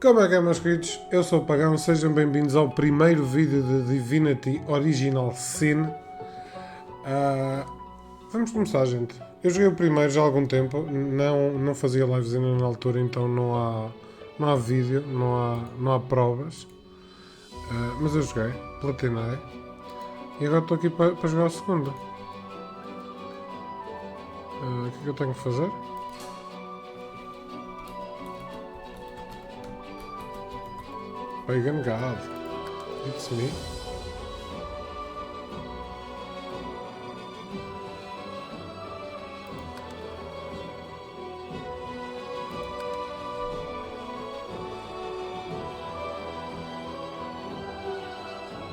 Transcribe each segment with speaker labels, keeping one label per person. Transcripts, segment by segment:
Speaker 1: Como é que é, meus queridos? Eu sou o Pagão, sejam bem-vindos ao primeiro vídeo de Divinity Original Sin. Vamos começar, gente. Eu joguei o primeiro já há algum tempo, não fazia lives ainda na altura, então não há vídeo, não há provas. Mas eu joguei, platinei, e agora estou aqui para jogar o segundo. O que é que eu tenho que fazer? PaganGod, it's me.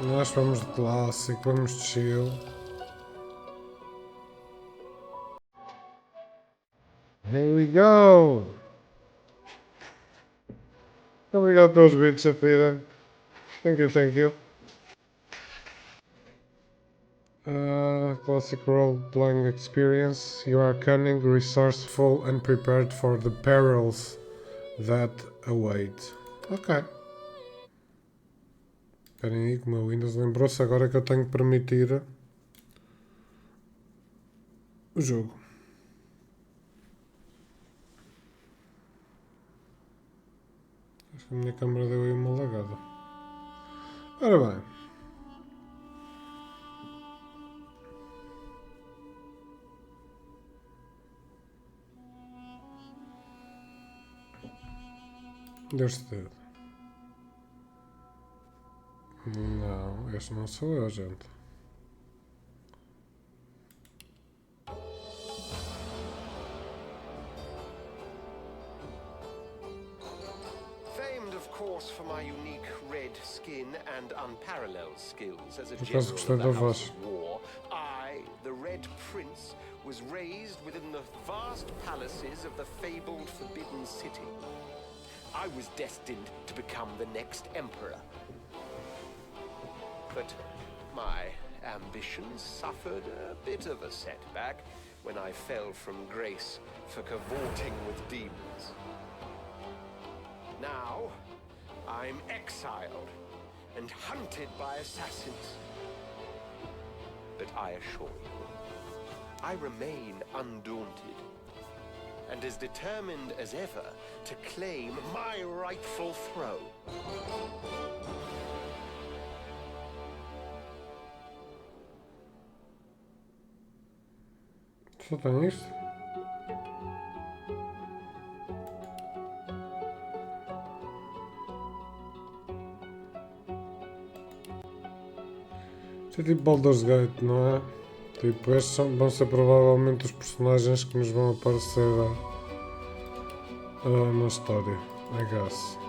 Speaker 1: Nós vamos de clássico, vamos de chill. Here we go! Obrigado pelos vídeos, Safira. Thank you. Classic role-playing experience. You are cunning, resourceful, and prepared for the perils that await. Ok. Esperem aí que o meu Windows lembrou-se agora que eu tenho que permitir o jogo. Acho que a minha câmera deu aí uma lagada. Ora bem. Neste. Não, este não sou eu, gente.
Speaker 2: Famed, of course, for my unique red skin and unparalleled skills as a
Speaker 1: Por acaso
Speaker 2: general
Speaker 1: gostei
Speaker 2: of
Speaker 1: da
Speaker 2: the
Speaker 1: voz.
Speaker 2: House of War, I, the Red Prince, was raised within the vast palaces of the fabled Forbidden City. I was destined to become the next emperor. But my ambitions suffered a bit of a setback when I fell from grace for cavorting with demons. Now, I'm exiled and hunted by assassins. But I assure you, I remain undaunted and as determined as ever to claim my rightful throne.
Speaker 1: Só tem isto? Isto é tipo Baldur's Gate, não é? Tipo, estes vão ser provavelmente os personagens que nos vão aparecer na história, I guess.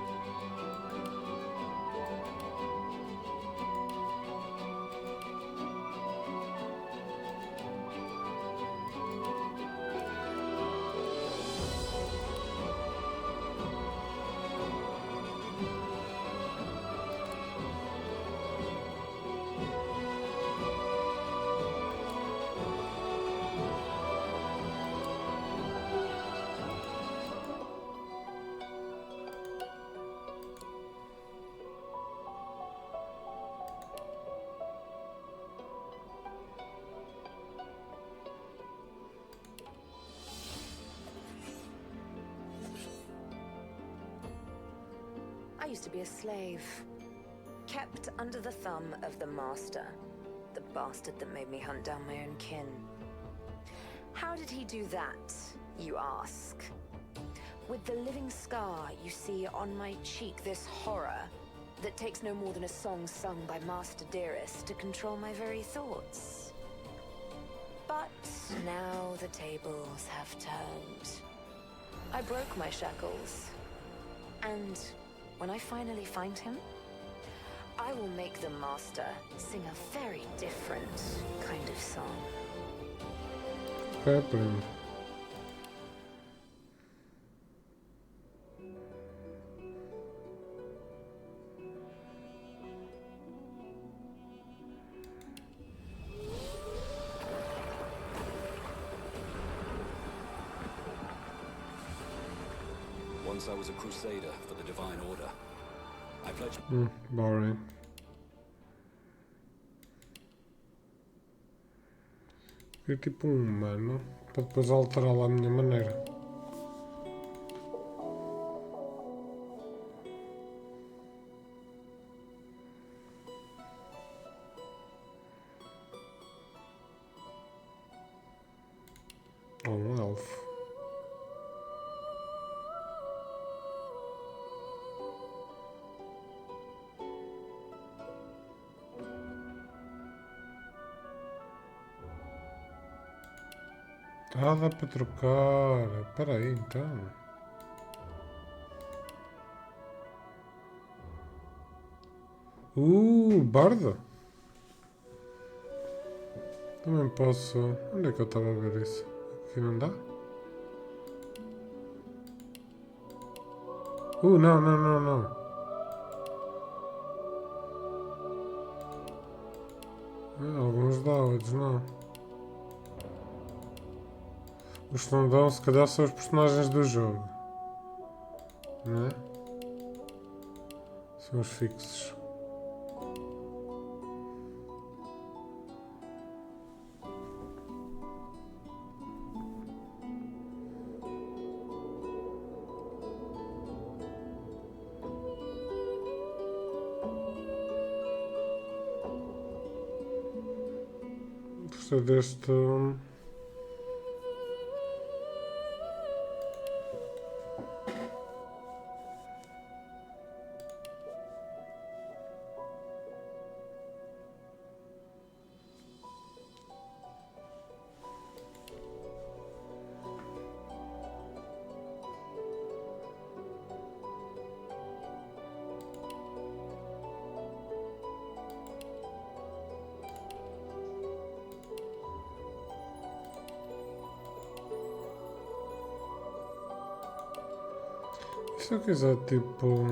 Speaker 3: I used to be a slave, kept under the thumb of the master, the bastard that made me hunt down my own kin. How did he do that, you ask? With the living scar you see on my cheek, this horror that takes no more than a song sung by Master Dearest to control my very thoughts. But now the tables have turned. I broke my shackles, and when I finally find him, I will make the master sing a very different kind of song.
Speaker 1: Ok, primo.
Speaker 4: once I was a crusader for the Divine Order. I pledged...
Speaker 1: Boring. É tipo um humano, para depois alterá-lo à minha maneira. Ou um elfo. Ah, dá para trocar. Espera aí, então. Bardo. Também posso... Onde é que eu estava a ver isso? Aqui não dá? Não, não, não, não. Alguns dá, outros não. Os que não dão, se calhar, são os personagens do jogo. Não é? São os fixos. Gostei deste... Se eu quiser, tipo,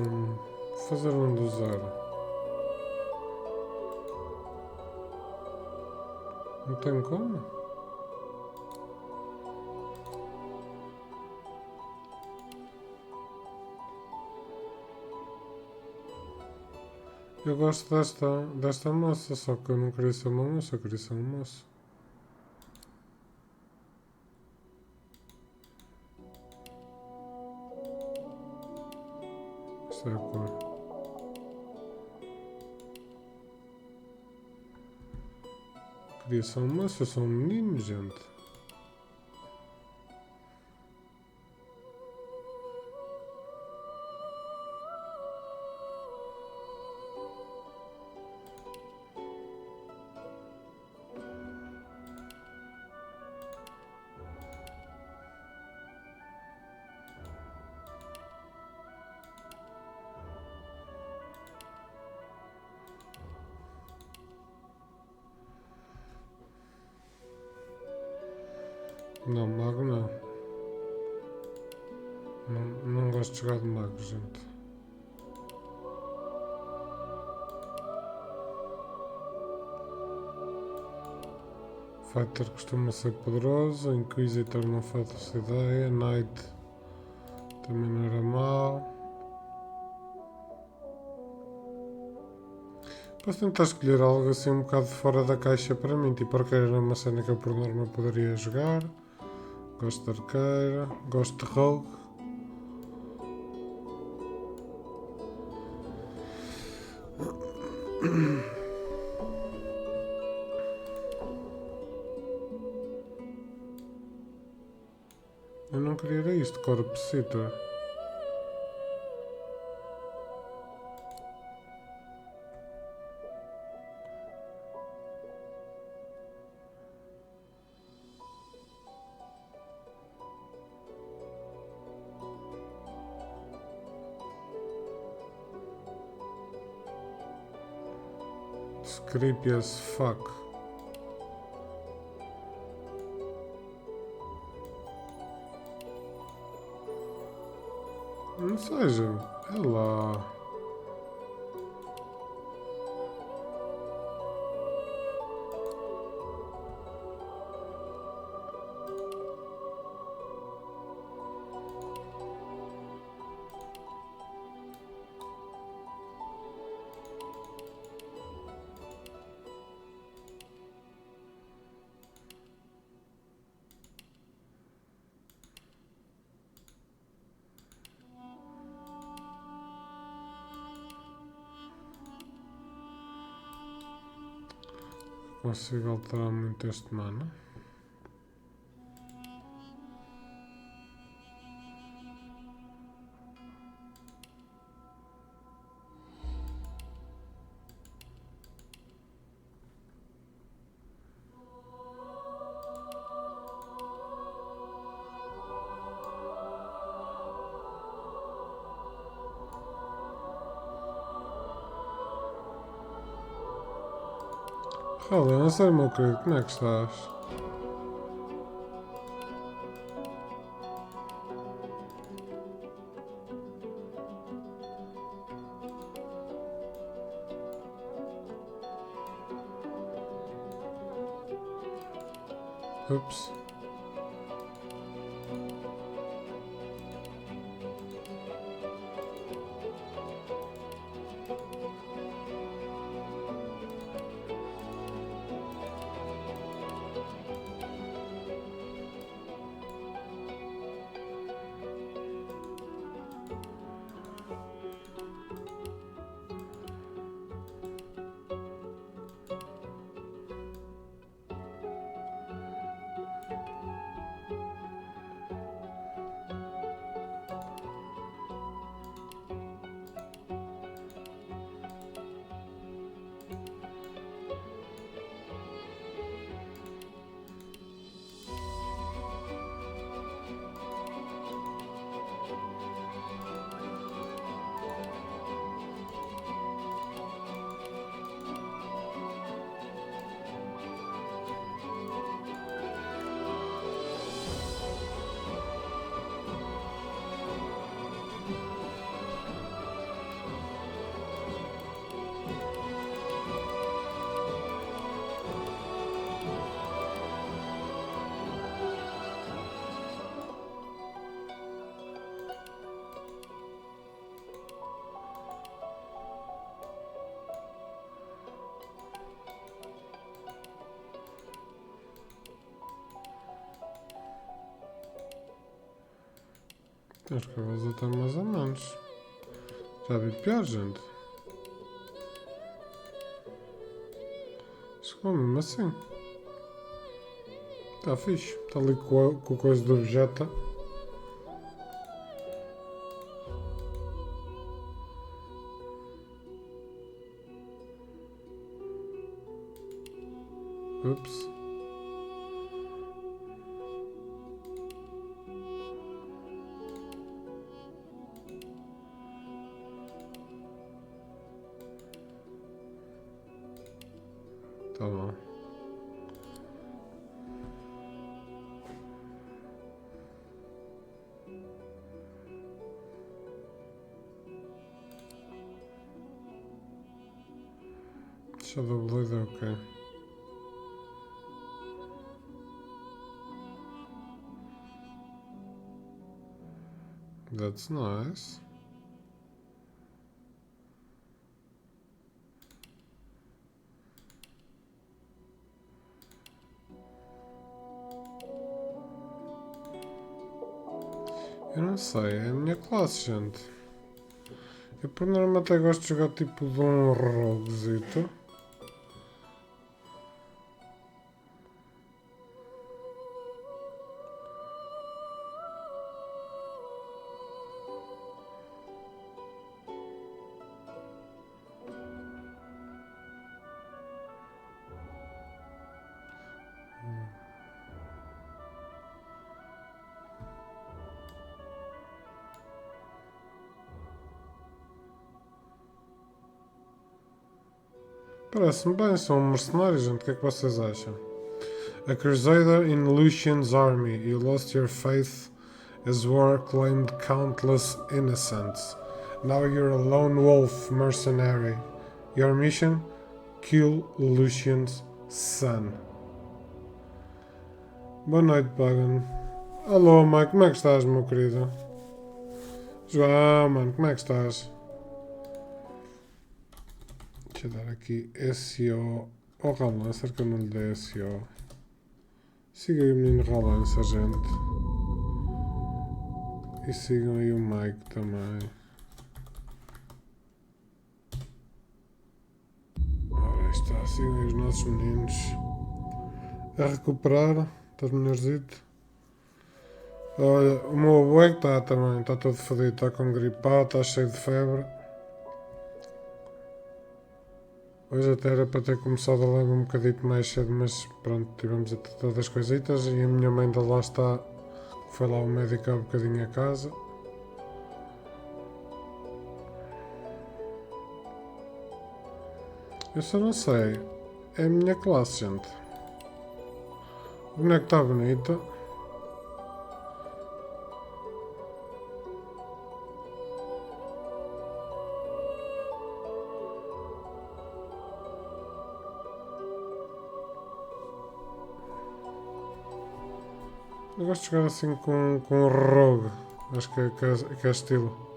Speaker 1: fazer um do zero, não tem como? Eu gosto desta moça, só que eu não queria ser uma moça, eu queria ser um moço. Esta é a cor. Queria ser um moço, eu sou um menino, gente. Não, mago não. Não gosto de jogar de mago, gente. Fighter costuma ser poderoso, Inquisitor não faço ideia, Knight também não era mau. Posso tentar escolher algo assim um bocado fora da caixa para mim, tipo arqueira era uma cena que eu por norma poderia jogar. Gosto de arqueira, gosto de rogue. Eu não queria era isto, Corpse Eater. It's creepy as fuck. Não sei, gente. É lá. consigo alterar muito este mana. Olha, não sei, meu querido, como é que estás? Ups. Os cavalos até mais ou menos. Já vi pior, gente. Chegou mesmo assim. Está fixe. Está ali com a coisa do Vegeta. Ups. Tá bom. Shadow Blade é ok. That's nice. Eu não sei, é a minha classe, gente. Eu por norma até gosto de jogar tipo de um roguezito. Parece-me bem, sou um mercenário, gente. O que é que vocês acham? A crusader in Lucian's army, you lost your faith as war claimed countless innocents. Now you're a lone wolf mercenary. Your mission? Kill Lucian's son. Boa noite, Pagan. Alô, Mike, como é que estás, meu querido? João, mano, como é que estás? Deixa eu dar aqui SO ao Ralancer, que eu não lhe dei SO. Siga aí o menino Ralancer, gente. E sigam aí o Mike também. Ora, está sigam os nossos meninos a recuperar. Estás melhorzito? Olha, o meu avô é que está também, está todo fodido, está com gripado, está cheio de febre. Hoje até era para ter começado a ler um bocadito mais cedo, mas pronto, tivemos a tratar das coisitas e a minha mãe ainda lá está, foi lá ao médico há um bocadinho a casa. Eu só não sei, é a minha classe, gente. O boneco está bonito. Eu gosto de jogar assim com o rogue. Acho que é estilo.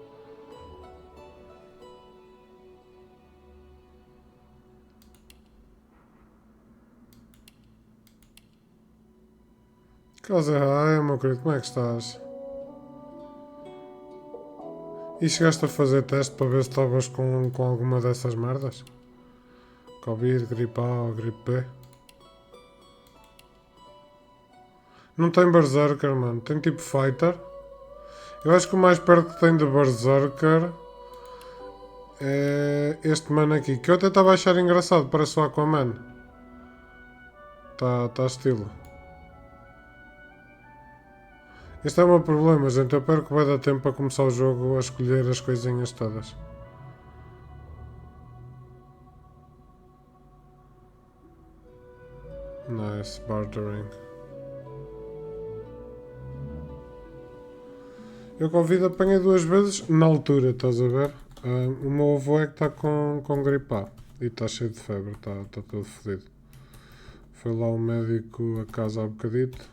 Speaker 1: Casa meu querido, como é que estás? E chegaste a fazer teste para ver se estavas com alguma dessas merdas? Covid, gripe A ou gripe B? Não tem Berserker, mano. Tem tipo Fighter. Eu acho que o mais perto que tem de Berserker é este mano aqui. Que eu até estava a achar engraçado. Parece o Aquaman. Tá estilo. Este é o meu problema, gente. Eu perco que vai dar tempo para começar o jogo a escolher as coisinhas todas. Nice, bartering. Eu Covid apanhei 2 vezes na altura, estás a ver? O meu avô é que está com gripe A e está cheio de febre, está todo fodido. Foi lá o médico a casa há bocadito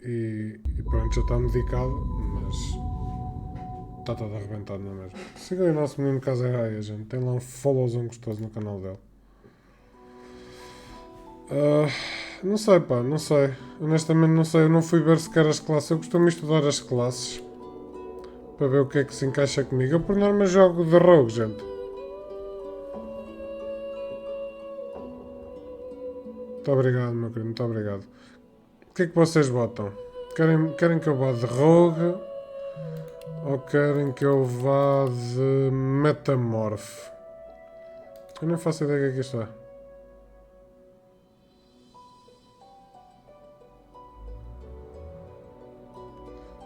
Speaker 1: e pronto, já está medicado, mas está todo arrebentado, não é mesmo? Sigam o nosso menino Casa Raia, gente. Tem lá um followzão gostoso no canal dele. Não sei, pá, não sei. Honestamente não sei, eu não fui ver sequer as classes. Eu costumo estudar as classes para ver o que é que se encaixa comigo. Eu por norma jogo de rogue, gente. Muito obrigado, meu querido, muito obrigado. O que é que vocês votam? Querem que eu vá de rogue ou querem que eu vá de metamorph? Eu não faço ideia do que é isto é.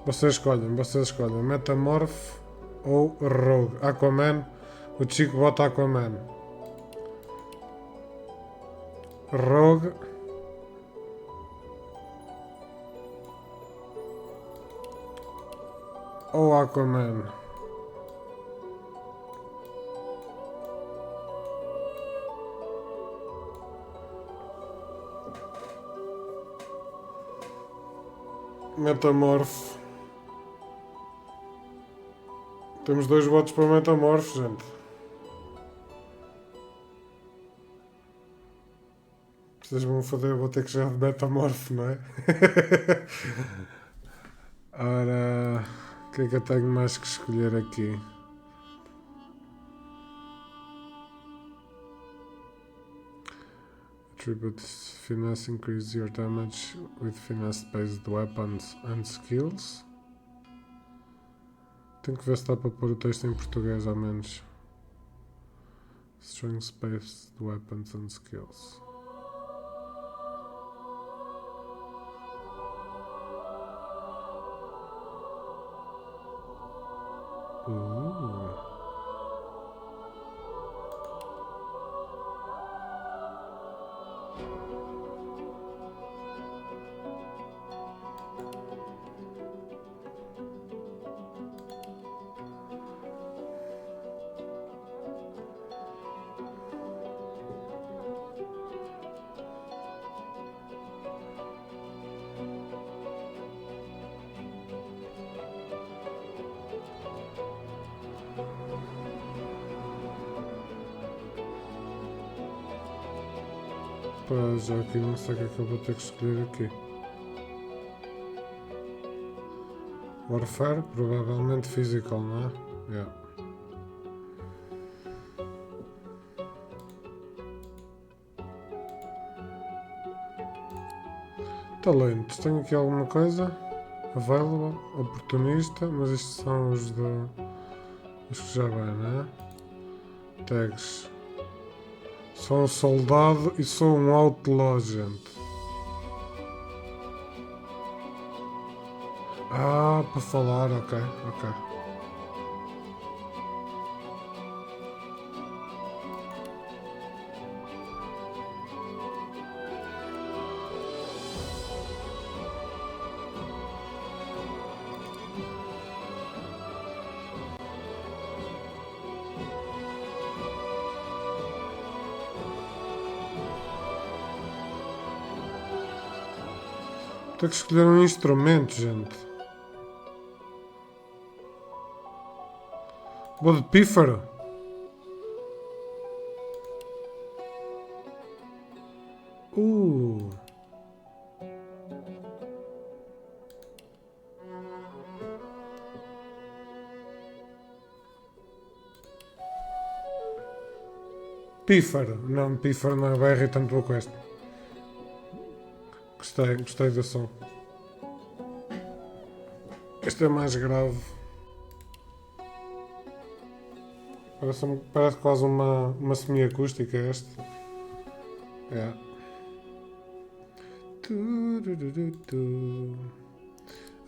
Speaker 1: Vocês escolhem metamorph ou rogue. Aquaman, o Chico bota Aquaman. Rogue ou Aquaman? Metamorph. Temos 2 votos para Metamorph, gente. Vocês vão foder, eu vou ter que jogar de Metamorph, não é? Ora, o que é que eu tenho mais que escolher aqui? Attribute finesse increase your damage with finesse-based weapons and skills. Tenho que ver se dá para pôr o texto em português ao menos. Strength-based weapons and skills. Pá, já aqui não sei o que é que eu vou ter que escolher aqui. Warfare, provavelmente physical, não é? Yeah. Talentos. Tenho aqui alguma coisa? Available, oportunista, mas estes são os do... os que já vai, não é? Tags. Sou um soldado e sou um outlaw, gente. Ah, para falar, ok. Tenho que escolher um instrumento, gente. Vou de pífaro. Uh. Pífaro. Não, pífaro não vai irritar-me pouco este. Gostei do som. Este é mais grave. Parece quase uma semi-acústica este. É.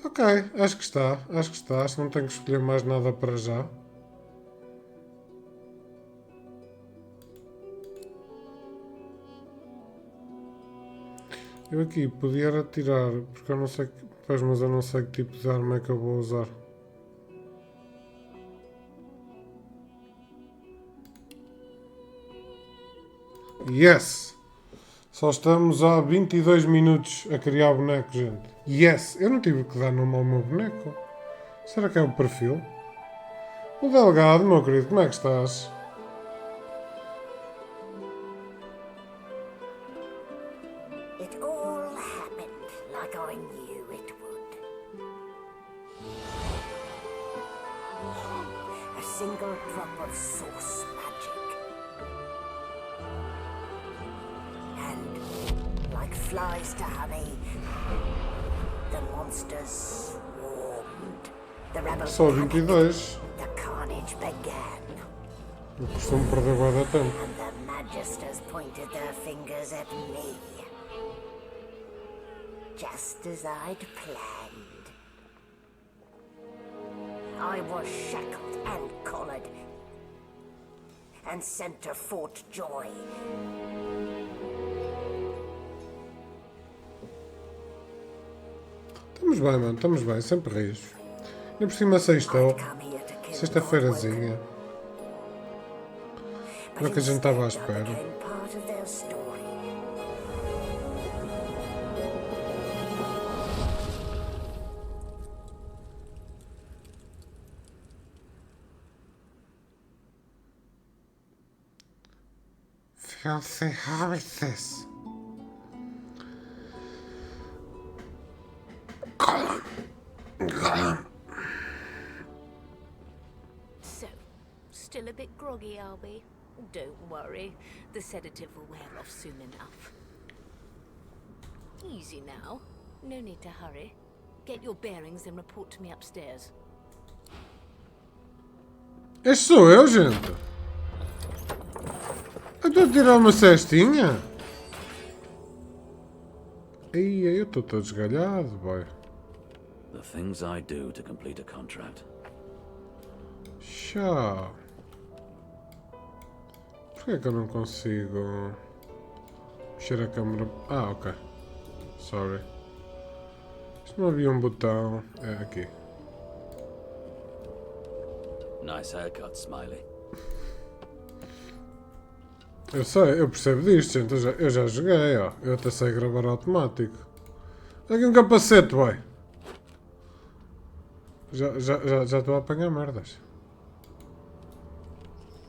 Speaker 1: Ok, acho que está. Acho que não tenho que escolher mais nada para já. Eu aqui podia retirar, porque eu não sei, pois, mas eu não sei que tipo de arma é que eu vou usar. Yes! Só estamos há 22 minutos a criar boneco, gente. Yes! Eu não tive que dar nome ao meu boneco. Será que é o perfil? O Delgado, meu querido, como é que estás?
Speaker 5: It all happened like I knew it would. A single drop of source magic. And like flies to honey, the monsters swarmed. The rebels
Speaker 1: Só
Speaker 5: panicked.
Speaker 1: 22.
Speaker 5: The carnage began.
Speaker 1: Eu costumo perder guarda tempo.
Speaker 5: And the magisters pointed their fingers at me. Just as I'd planned. I was shackled and collared. And sent to Fort Joy.
Speaker 1: Estamos bem, mano, estamos bem, sempre rios. E por cima sextou.
Speaker 5: I'd come here to kill
Speaker 1: Sexta-feirazinha. Não é que a gente estava à espera.
Speaker 5: became part of their story.
Speaker 1: Filthy habits.
Speaker 6: So, still a bit groggy, are we? Don't worry, the sedative will wear off soon enough. Easy now, no need to hurry. Get your bearings and report to me upstairs.
Speaker 1: Este sou eu, gente. Eu estou a tirar uma cestinha. Ei, eu estou todo esgalhado, boy.
Speaker 4: The things I do to complete a contract.
Speaker 1: Chá. Porquê que eu não consigo mexer a câmera? Ah, ok. Sorry. Isto não havia um botão. É aqui.
Speaker 4: Nice haircut, Smiley.
Speaker 1: Eu sei, eu percebo disto, gente. Eu já joguei, ó. Eu até sei gravar automático. Olha aqui um capacete, boy. Já estou a apanhar merdas.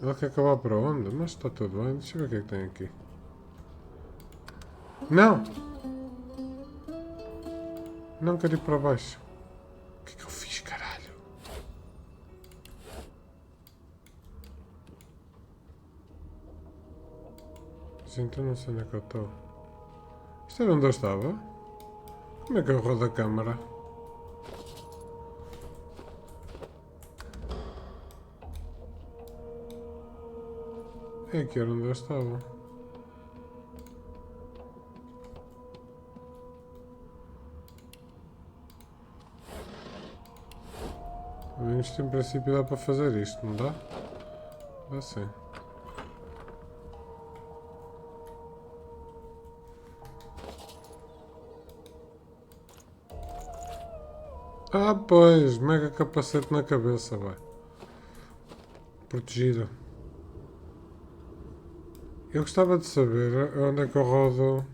Speaker 1: Ele quer acabar para onde? Mas está tudo bem. Deixa eu ver o que é que tem aqui. Não! Não quero ir para baixo. O que é que eu fiz, caralho? Gente, eu não sei onde é que eu estou. Isto era onde eu estava? Como é que eu rodo a câmara? É aqui era onde eu estava. Isto em princípio dá para fazer isto, não dá? Dá sim. Ah, pois, mega capacete na cabeça, vai. Protegido. Eu gostava de saber onde é que eu rodo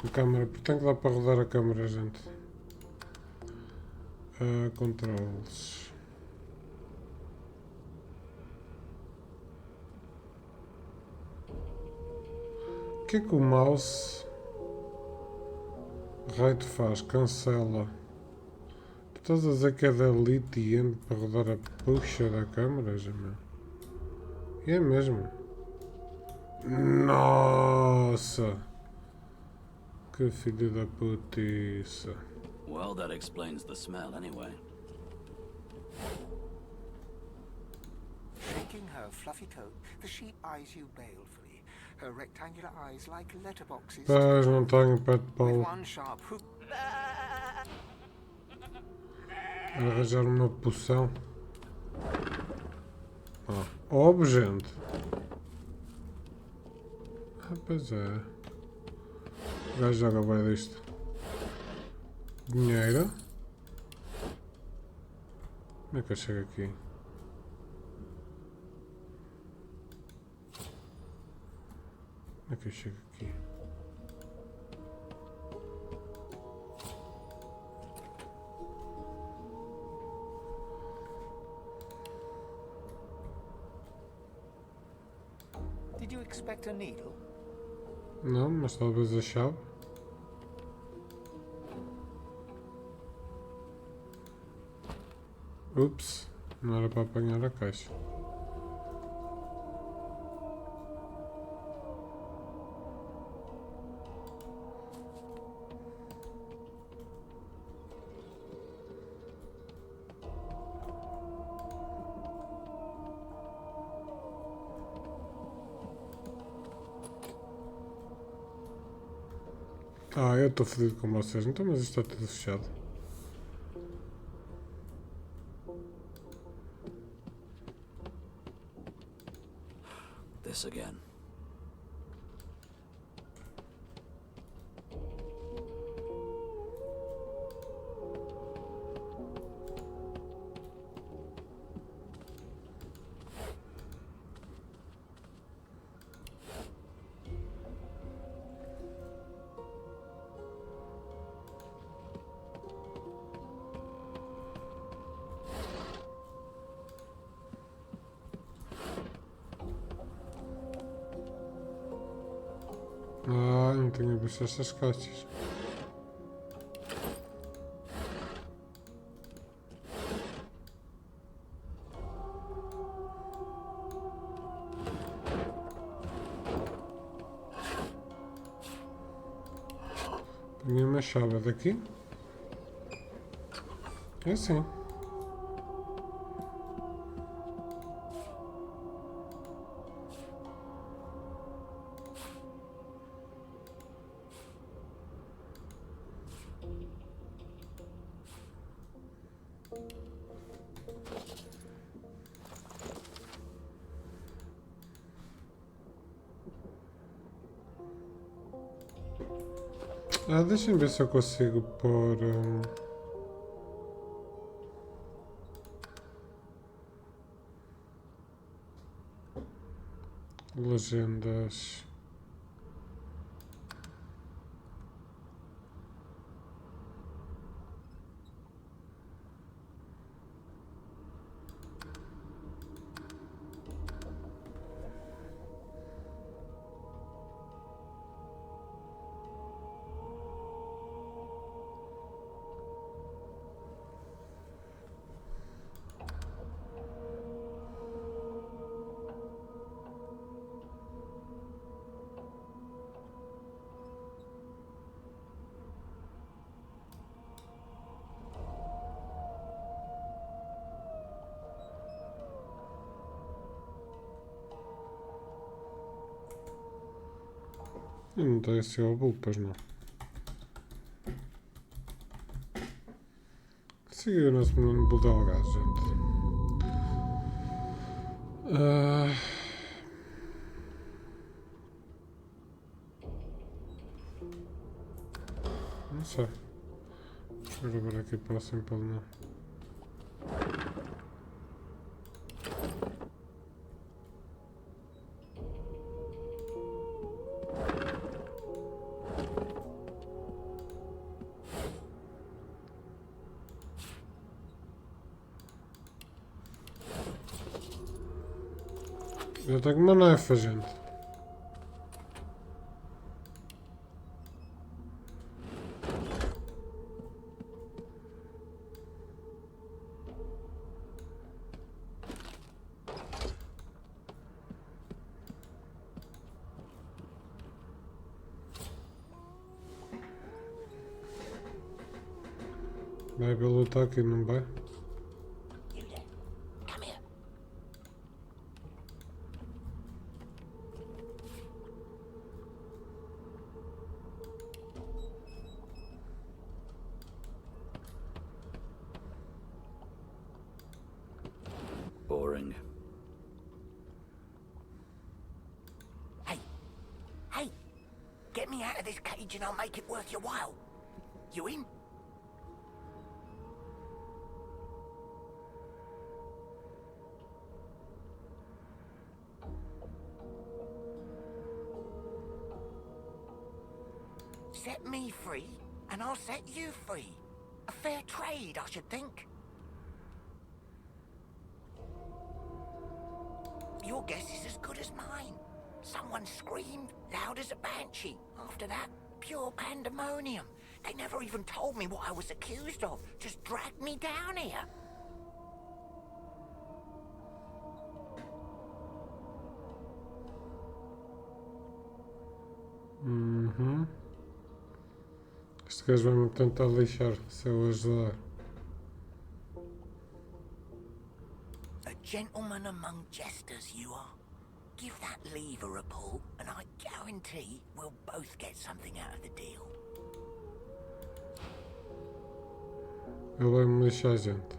Speaker 1: a câmera, porque tem que dar para rodar a câmera, gente. Controles. O que é que o mouse right faz? Cancela. Tu estás a dizer que é da Elite e End para rodar a puxa da câmera, Jamel? É mesmo. Nossa! Que filho da putiça.
Speaker 4: Well, that explains the smell anyway.
Speaker 7: Shaking her fluffy coat, the sheep eyes you balefully. Her rectangular eyes like letterboxes.
Speaker 1: Paz, não tenho pé de
Speaker 7: With
Speaker 1: pau.
Speaker 7: one sharp hook.
Speaker 1: Arranjar uma poção. Óbvio, gente. Pois é. O gajo joga bem disto. Dinheiro. Como é que eu chego aqui? Como é que eu chego aqui?
Speaker 7: Did you expect a needle?
Speaker 1: Não, mas talvez a chave. Ups, não era para apanhar a caixa. Eu estou fodido com vocês, então, mas isto está tudo fechado.
Speaker 4: This again.
Speaker 1: Não tinha visto estas caixas. Peguei uma chave daqui. É assim. Deixa eu ver se eu consigo pôr legendas. Eu não tenho esse obo, pois não. Siga o nosso menino bulldog, gente. Não sei. Vou gravar aqui para o Simple não. Eu tenho uma nefa, gente. Vai para lutar aqui, não vai?
Speaker 5: You there. Come here.
Speaker 4: Boring.
Speaker 5: Hey, get me out of this cage and I'll make it worth your while. You in? Set me free, and I'll set you free. A fair trade, I should think. Your guess is as good as mine. Someone screamed loud as a banshee. After that, pure pandemonium. They never even told me what I was accused of. Just dragged me down here.
Speaker 1: Este gajo vai-me tentar lixar se eu ajudar.
Speaker 5: A gentleman among jesters, you are. Give that lever a pull, and I guarantee we'll both get something out of the deal.
Speaker 1: Ele vai-me lixar, gente.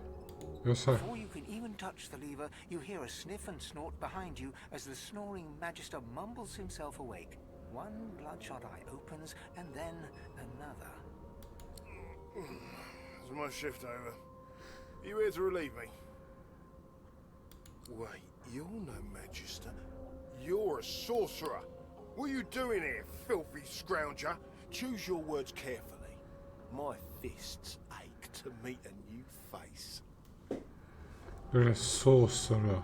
Speaker 1: Eu sei.
Speaker 7: Before you can even touch the lever, you hear a sniff and snort behind you as the snoring magister mumbles himself awake. One bloodshot eye opens, and then another.
Speaker 8: Is my shift over? You here to relieve me? Wait, you're no magister. You're a sorcerer. What are you doing here, filthy scrounger? Choose your words carefully. My fists ache to meet a new face.
Speaker 1: You're a sorcerer.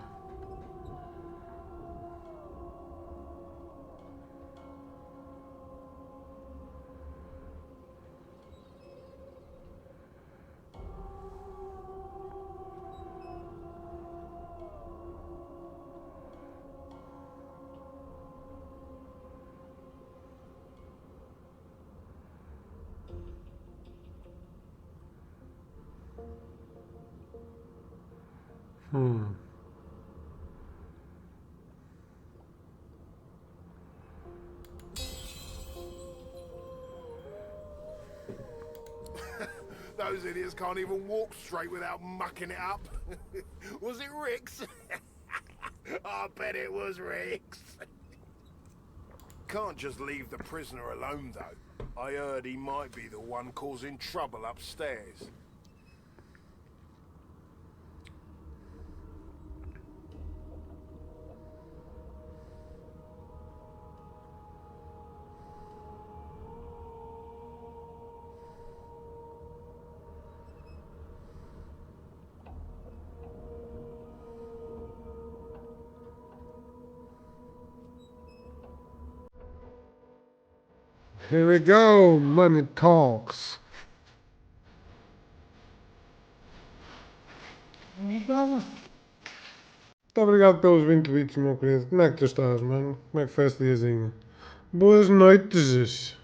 Speaker 8: Those idiots can't even walk straight without mucking it up. Was it Rick's? I bet it was Rick's. Can't just leave the prisoner alone, though. I heard he might be the one causing trouble upstairs.
Speaker 1: Here we go, money talks. Muito obrigado pelos 20 bits, meu querido. Como é que tu estás, mano? Como é que foi esse diazinho? Boas noites.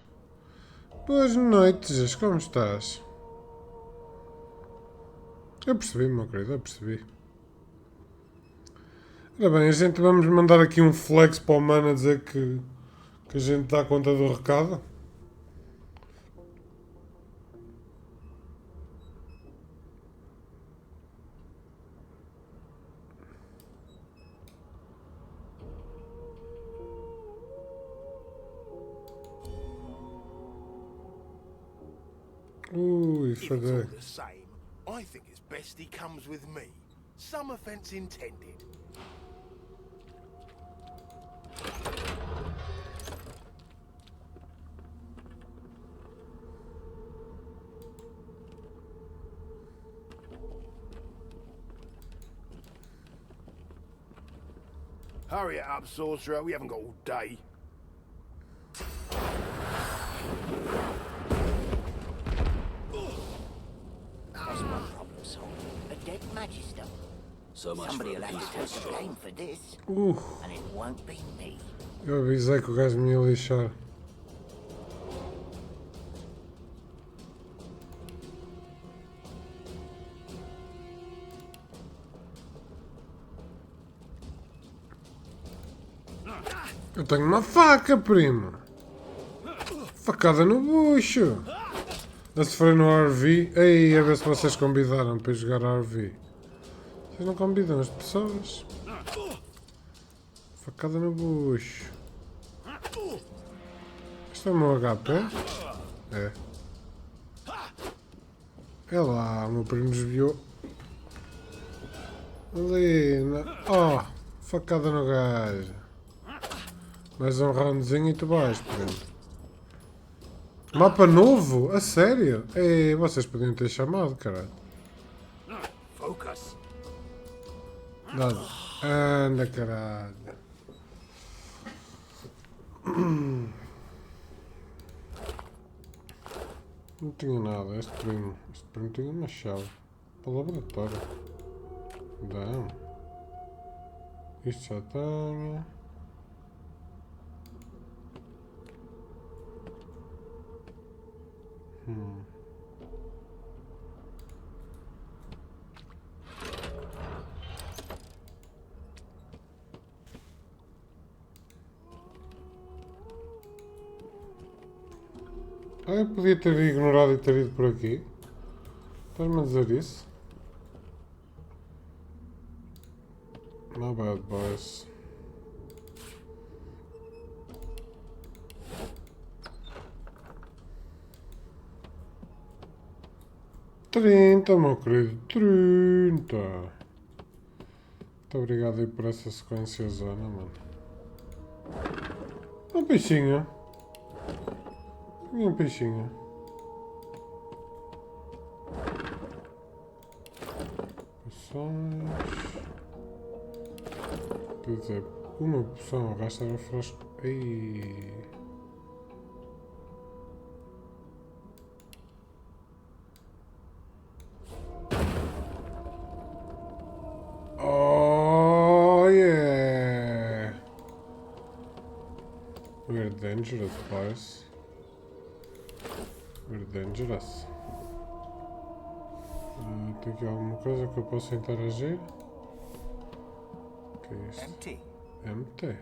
Speaker 1: Boas noites, como estás? Eu percebi, meu querido, eu percebi. Ora bem, a gente vamos mandar aqui um flex para o mano a dizer que Que a gente dá conta do recado. Ui,
Speaker 8: If it's all
Speaker 1: falhei.
Speaker 8: the same, I think it's best he comes with me. Some offence intended. Hurry it up, sorcerer. We haven't got all day.
Speaker 5: That's my problem solved. A dead magister.
Speaker 4: So much
Speaker 5: Somebody
Speaker 4: for
Speaker 5: will
Speaker 4: a
Speaker 5: have to
Speaker 4: peaceful
Speaker 5: take the
Speaker 4: stroll.
Speaker 5: blame for this. And it won't be me.
Speaker 1: Eu avisei que o gajo me ia lixar. Eu tenho uma faca, primo. Facada no bucho. A sofrer no RV. Ei, a ver se vocês convidaram para ir jogar RV. Vocês não convidam as pessoas. Facada no bucho. Isto é o meu HP? É. É lá, o meu primo desviou. Ali, oh, facada no gajo. Mais um roundzinho e tu vais, primo. Mapa novo? A sério? Ei, vocês podiam ter chamado, caralho.
Speaker 8: Focus.
Speaker 1: Nada. Anda, caralho. Não tinha nada, este primo tinha uma chave para o laboratório. Não. Isto já tenho. Ah, eu podia ter ignorado e ter ido por aqui. Estás-me a dizer isso? No bad boys. Trinta, meu querido, 30. Muito obrigado aí por essa sequência zona, mano. Um peixinho. Um peixinho. Poções. Quer dizer, uma poção, o resto era frasco. Ei. Oh yeah. We're dangerous, boys. We're dangerous. Tem aqui alguma coisa que eu possa interagir? O que é isso?
Speaker 7: Empty.
Speaker 1: Empty.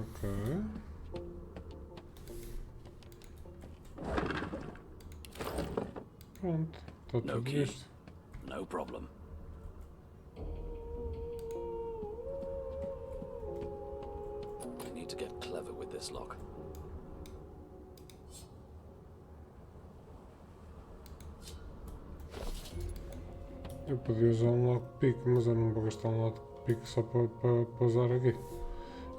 Speaker 1: Ok. Pronto, está
Speaker 4: No
Speaker 1: tudo
Speaker 4: key.
Speaker 1: isto.
Speaker 4: No problem. I need to get clever with this lock.
Speaker 1: Eu podia usar um lockpick, mas eu não vou gastar um lockpick só para usar aqui.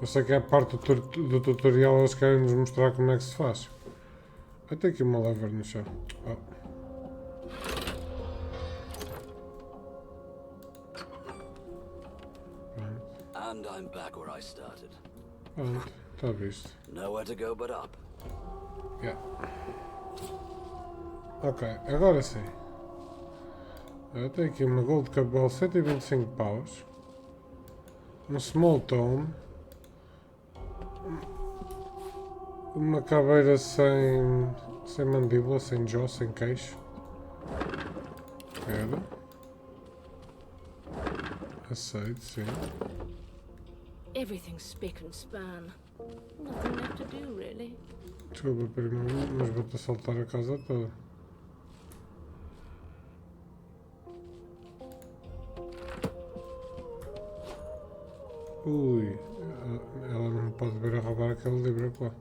Speaker 1: Eu sei que é a parte do tutorial, eles querem nos mostrar como é que se faz. Vai ter aqui uma lever no chão. Oh.
Speaker 4: And I'm back where I started.
Speaker 1: Pronto, está visto.
Speaker 4: Nowhere to go but up.
Speaker 1: Yeah. Ok, agora sim. Eu tenho aqui uma Gold Cabal 125 paus. Um Small Tome. Uma caveira sem mandíbula, sem jaw, sem queixo. Quero. Aceito, sim.
Speaker 6: Everything's spick and span. Nothing left to do, really.
Speaker 1: Desculpa, primo, mas vou-te assaltar a casa toda. Ui, ela não pode vir a roubar aquele livro lá.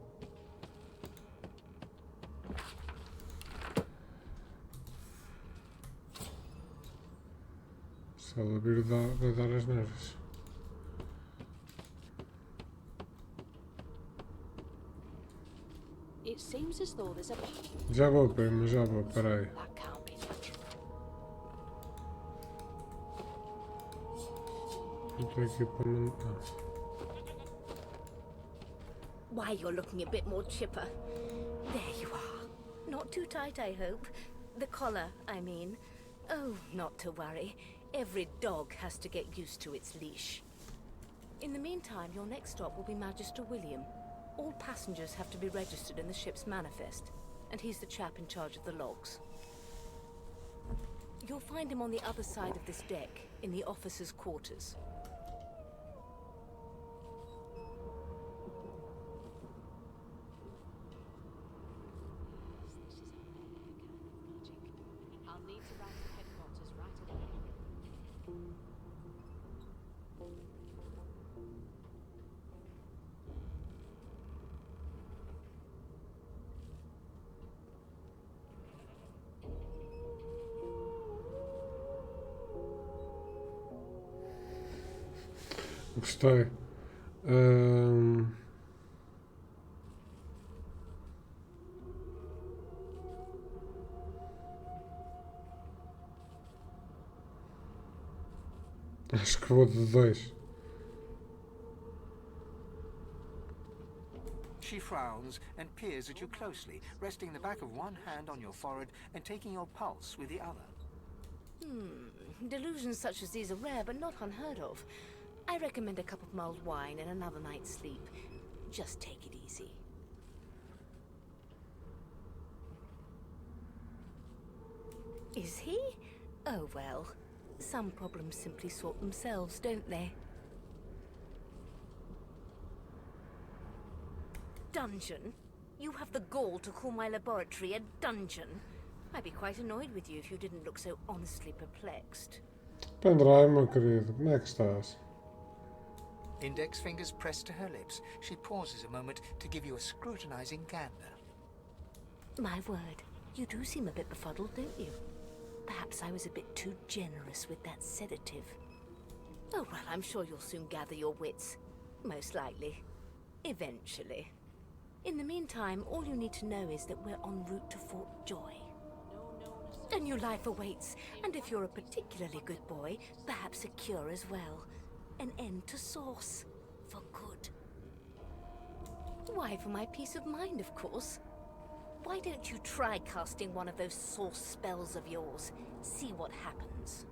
Speaker 1: Se ela vir, vai dar as nervos.
Speaker 9: It seems as though there's a...
Speaker 1: Já vou, primo, já vou, peraí.
Speaker 9: That can't be natural.
Speaker 1: Não tenho aqui para não...
Speaker 6: Why, you're looking a bit more chipper. There you are. Not too tight, I hope. The collar, I mean. Oh, not to worry. Every dog has to get used to its leash. In the meantime, your next stop will be Magister William. All passengers have to be registered in the ship's manifest, and he's the chap in charge of the logs. You'll find him on the other side of this deck, in the officers' quarters.
Speaker 9: I'll need to write to headquarters right away.
Speaker 1: Gostei. Acho que vou de 2.
Speaker 7: She frowns and peers at you closely, resting the back of one hand on your forehead and taking your pulse with the other.
Speaker 6: Delusions such as these are rare, but not unheard of. I recommend a cup of mulled wine and another night's sleep. Just take it easy. Is he? Oh well. Some problems simply sort themselves, don't they? Dungeon? You have the gall to call my laboratory a dungeon? I'd be quite annoyed with you if you didn't look so honestly perplexed.
Speaker 1: Pendrai, meu querido, como é que estás?
Speaker 7: Index fingers pressed to her lips, she pauses a moment to give you a scrutinizing gander.
Speaker 6: My word, you do seem a bit befuddled, don't you? Perhaps I was a bit too generous with that sedative. Oh well, I'm sure you'll soon gather your wits. Most likely. Eventually. In the meantime, all you need to know is that we're en route to Fort Joy. A new life awaits, and if you're a particularly good boy, perhaps a cure as well. An end to Source. For good. Why, for my peace of mind, of course. Why don't you try casting one of those Source spells of yours? See what happens.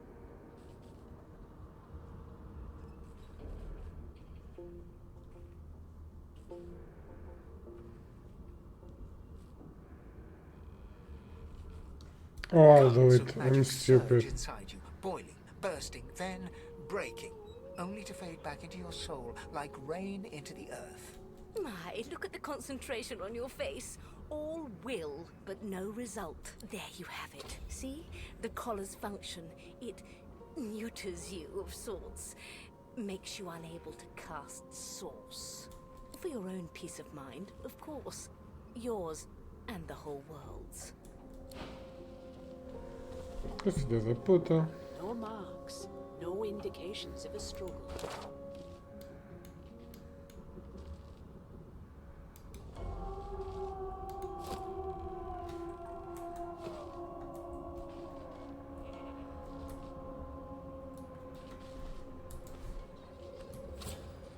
Speaker 1: Oh, I'll do
Speaker 7: Currents
Speaker 1: it.
Speaker 7: of
Speaker 1: I'm
Speaker 7: magic surge
Speaker 1: stupid.
Speaker 7: inside you, boiling, bursting, then breaking, only to fade back into your soul like rain into the earth.
Speaker 6: My, look at the concentration on your face. All will, but no result. There you have it. See? The collar's function. It neuters you of sorts. Makes you unable to cast Source. For your own peace of mind, of course. Yours and the whole world's.
Speaker 1: Que filha da puta.
Speaker 9: No marks, no indications of a struggle.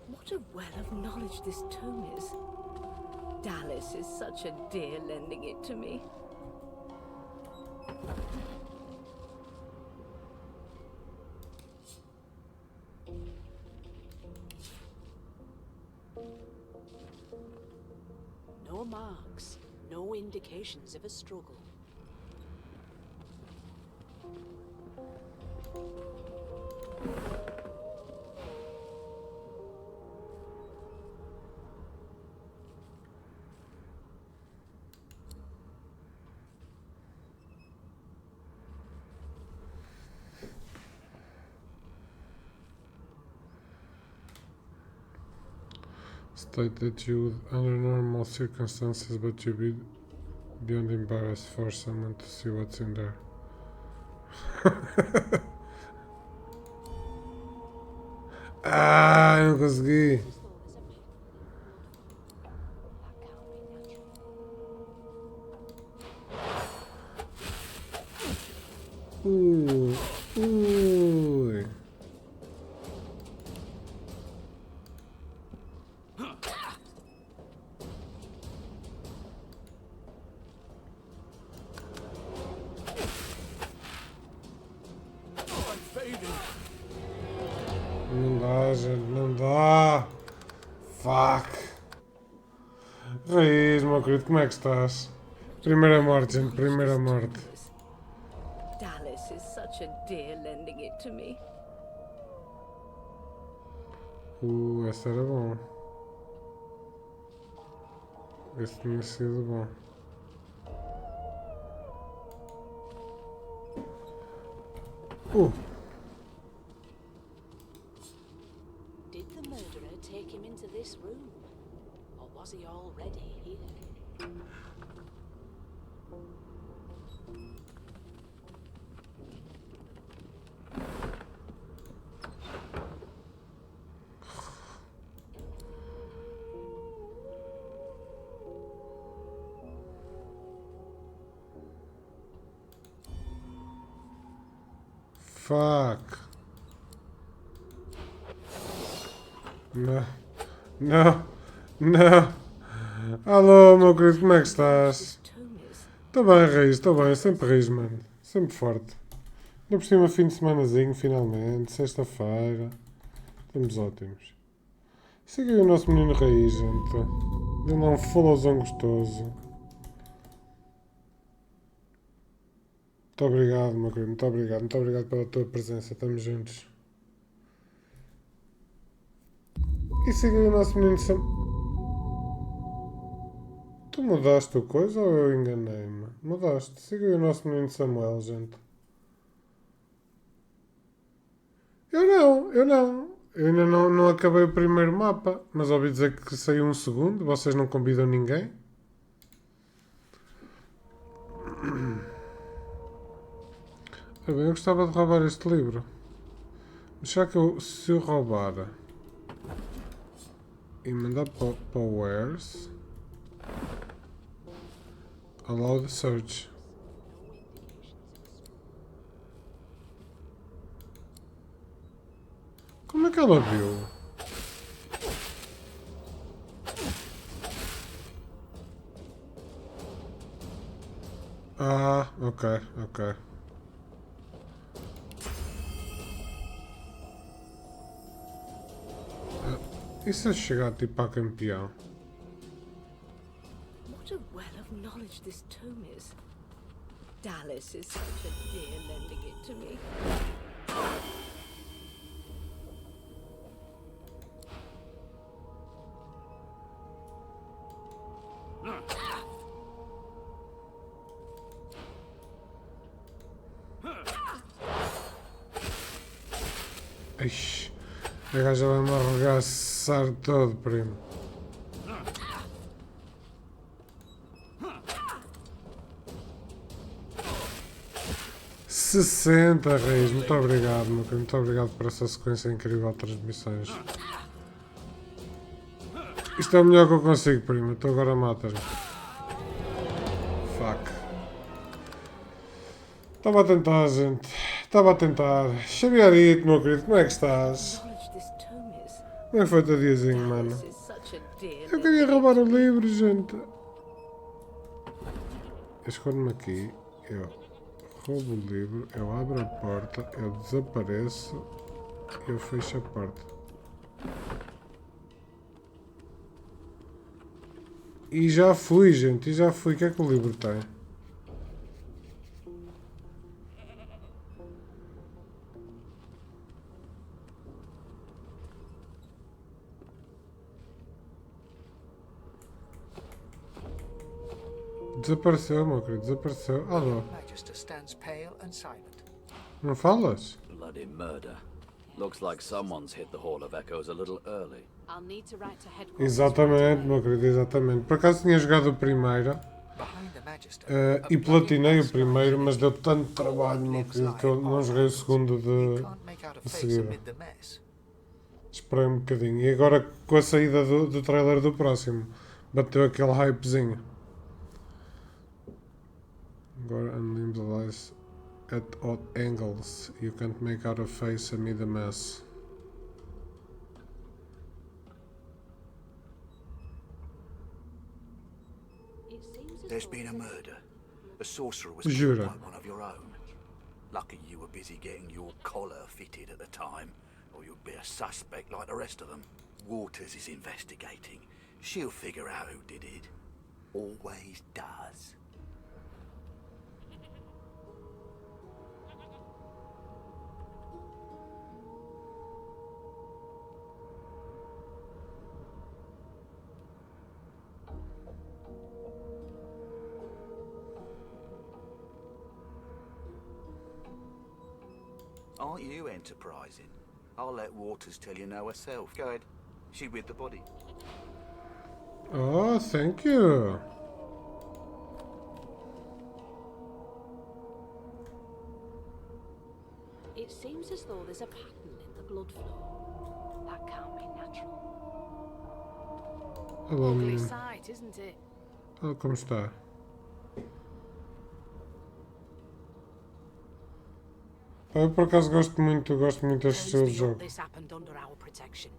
Speaker 6: What a well of knowledge this tome is. Dallas is such a dear lending it to me.
Speaker 9: No marks, no indications of a struggle.
Speaker 1: State that you would under normal circumstances, but you be beyond embarrassed for someone to see what's in there. Ah, não consegui. Ui. Não dá, gente, não dá. Fuck. Raiz, meu querido, como é que estás? Primeira morte, gente, primeira morte.
Speaker 6: Dallas is such a dear lending it to me.
Speaker 1: Esse era bom. Esse tinha sido bom.
Speaker 9: Did the murderer take him into this room? Or was he already here?
Speaker 1: Fuck. Não. Não. Não. Alô, meu querido, como é que estás? Estou bem, Reis, estou bem. Sempre Reis, mano. Sempre forte. Ainda por cima, fim de semanazinho, finalmente. Sexta-feira. Estamos ótimos. Siga aí o nosso menino Raiz, gente. Dê lá um followzão gostoso. Muito obrigado, meu querido. Muito obrigado. Muito obrigado pela tua presença. Estamos juntos. E siga aí o nosso menino Sam. Tu mudaste a coisa ou eu enganei-me? Mudaste. Siga aí o nosso menino Samuel, gente. Eu não. Eu ainda não acabei o primeiro mapa. Mas ouvi dizer que saiu um segundo. Vocês não convidam ninguém? Bem, eu gostava de roubar este livro. Mas será que se eu roubar e mandar para o Wares, allow the search. Como é que ela viu? Ah, ok. E se eu chegar tipo a campeão?
Speaker 6: What a well of knowledge this tome is. Dallas is such a dear lending it to me.
Speaker 1: Ixi, a gaja vai-me arregaçar todo, primo. $60, Reis. Muito obrigado, meu querido. Muito obrigado por essa sequência incrível de transmissões. Isto é o melhor que eu consigo, primo. Tu agora matas-me. Fuck. Estava a tentar, gente. Estava a tentar. Xavierito, meu querido. Como é que estás? Como é que foi o teu diazinho, mano? Eu queria roubar o livro, gente. Eu escondo-me aqui. Eu roubo o livro. Eu abro a porta. Eu desapareço. Eu fecho a porta. E já fui, gente. E já fui. O que é que o livro tem? Desapareceu, meu querido, desapareceu. Alô?
Speaker 7: Magister stands pale and silent.
Speaker 1: Não falas?
Speaker 4: Bloody murder. Looks like someone's hit the Hall of Echoes a little early.
Speaker 9: I'll need to write to headquarters.
Speaker 1: Exatamente, meu querido, exatamente. Por acaso tinha jogado o primeiro e platinei o primeiro, mas deu tanto trabalho, meu querido, que eu não joguei o segundo de seguida. Esperei um bocadinho. E agora, com a saída do trailer do próximo, bateu aquele hypezinho. Agora, unlimb the lies at odd angles. You can't make out a face amid the mess.
Speaker 10: There's been a murder. A sorcerer was
Speaker 1: Jura.
Speaker 10: killed by one of your own. Lucky you were busy getting your collar fitted at the time, or you'd be a suspect like the rest of them. Waters is investigating. She'll figure out who did it. Always does. Aren't you enterprising? I'll let Waters tell you now herself. Go ahead. She with the body.
Speaker 1: Oh, thank you.
Speaker 9: It seems as though there's a pattern in the blood flow. That can't be natural. Ugly sight, isn't it?
Speaker 1: Olha como está. Eu por acaso gosto muito deste estilo de jogo.
Speaker 9: This happened under our protection.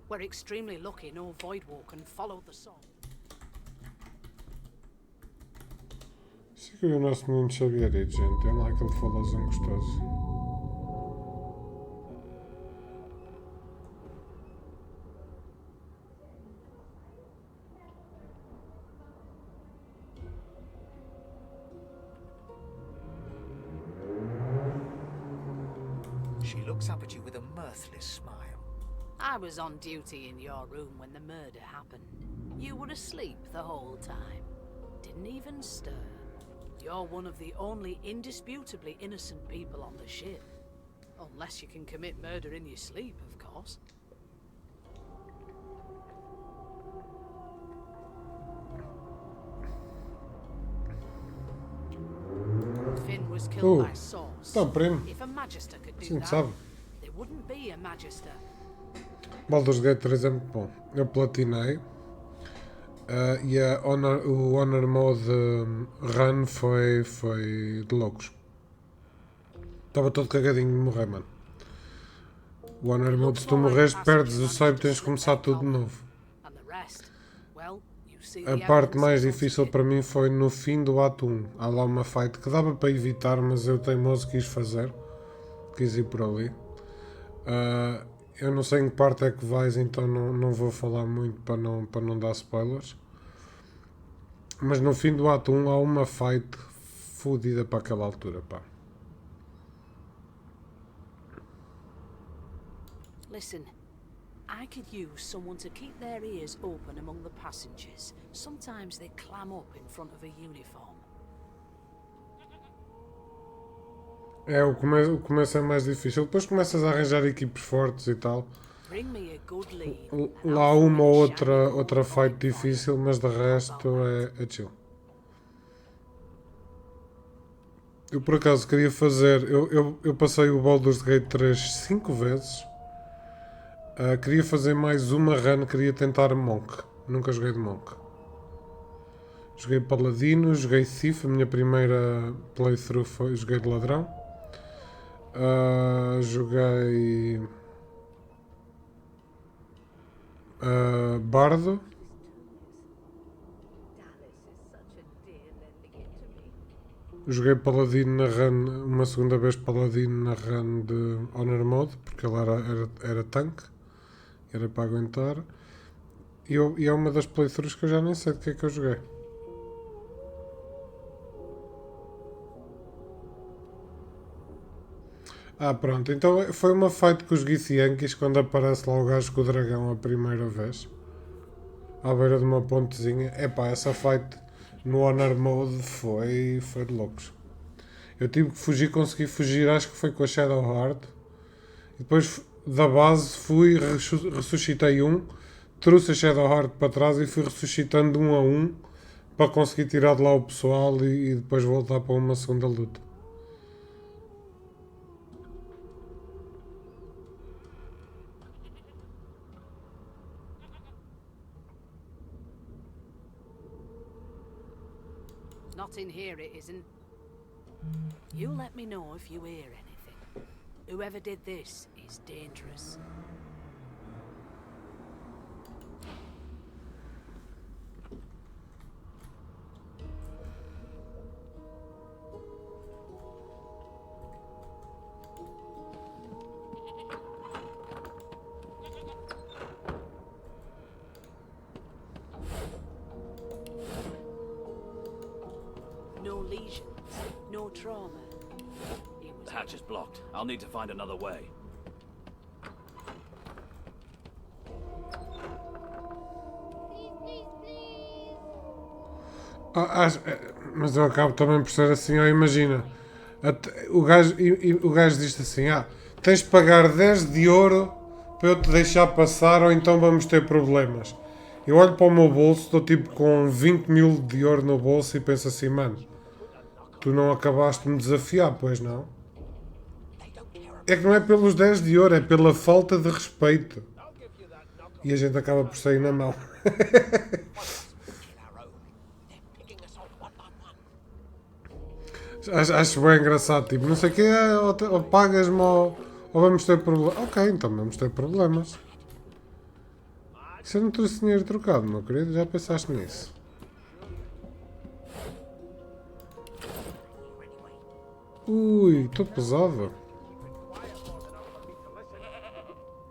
Speaker 9: We're extremely lucky no Voidwalk and followed the song.
Speaker 1: Siga o nosso menino Xavierito, gente. É lá aquele falazão gostoso.
Speaker 7: She looks up at you with a mirthless smile.
Speaker 9: I was on duty in your room when the murder happened. You were asleep the whole time. Didn't even stir. You're one of the only indisputably innocent people on the ship. Unless you can commit murder in your sleep, of course. Finn was killed by Source.
Speaker 1: Então, primo.
Speaker 9: If a Magister could do
Speaker 1: Sim,
Speaker 9: that,
Speaker 1: sabe.
Speaker 9: there wouldn't be a Magister.
Speaker 1: Baldur's Gate 3 é muito bom. Eu platinei. E o Honor Mode Run foi de loucos. Estava todo cagadinho de morrer, mano. O Honor Mode, se tu morres, perdes o save e tens de começar tudo de novo. A parte mais difícil para mim foi no fim do ato 1. Há lá uma fight que dava para evitar, mas eu teimoso quis fazer. Quis ir por ali. Eu não sei em que parte é que vais, então não vou falar muito para não dar spoilers. Mas no fim do ato 1 há uma fight fodida para aquela altura, pá.
Speaker 9: Listen, I could use someone to keep their ears open among the passengers. Sometimes they clam up in front of a uniform.
Speaker 1: O começo é mais difícil. Depois começas a arranjar equipes fortes e tal. Lá há uma ou outra fight difícil, mas de resto é chill. Eu por acaso queria fazer... Eu passei o Baldur's Gate 3 5 vezes. Queria fazer mais uma run, queria tentar Monk. Nunca joguei de Monk. Joguei Paladino, joguei Thief. A minha primeira playthrough joguei de Ladrão. Joguei Bardo. Joguei Paladino na run, uma segunda vez Paladino na run de Honor Mode, porque ele era tanque, era para aguentar. E é uma das playthroughs que eu já nem sei de que é que eu joguei. Pronto, então foi uma fight com os Githyankies quando aparece lá o gajo com o dragão a primeira vez. À beira de uma pontezinha. Essa fight no Honor Mode foi de loucos. Eu tive que fugir, consegui fugir, acho que foi com a Shadowheart. E depois da base, fui, ressuscitei um, trouxe a Shadowheart para trás e fui ressuscitando um a um para conseguir tirar de lá o pessoal e depois voltar para uma segunda luta.
Speaker 9: Not in here, it isn't. You let me know if you hear anything. Whoever did this is dangerous. No lesions, no trauma.
Speaker 4: The hatch is blocked. I'll need to find another way.
Speaker 1: Mas eu acabo também por ser assim, imagina. O gajo diz assim, tens de pagar 10 de ouro para eu te deixar passar ou então vamos ter problemas. Eu olho para o meu bolso, estou tipo com 20 mil de ouro no bolso e penso assim, mano, tu não acabaste de me desafiar, pois não? É que não é pelos 10 de ouro, é pela falta de respeito. E a gente acaba por sair na mão. Acho bem engraçado, tipo, não sei o que, ou pagas-me ou vamos ter problemas. Ok, então vamos ter problemas. Se eu não trouxe dinheiro trocado, meu querido, já pensaste nisso? Ui, estou pesado.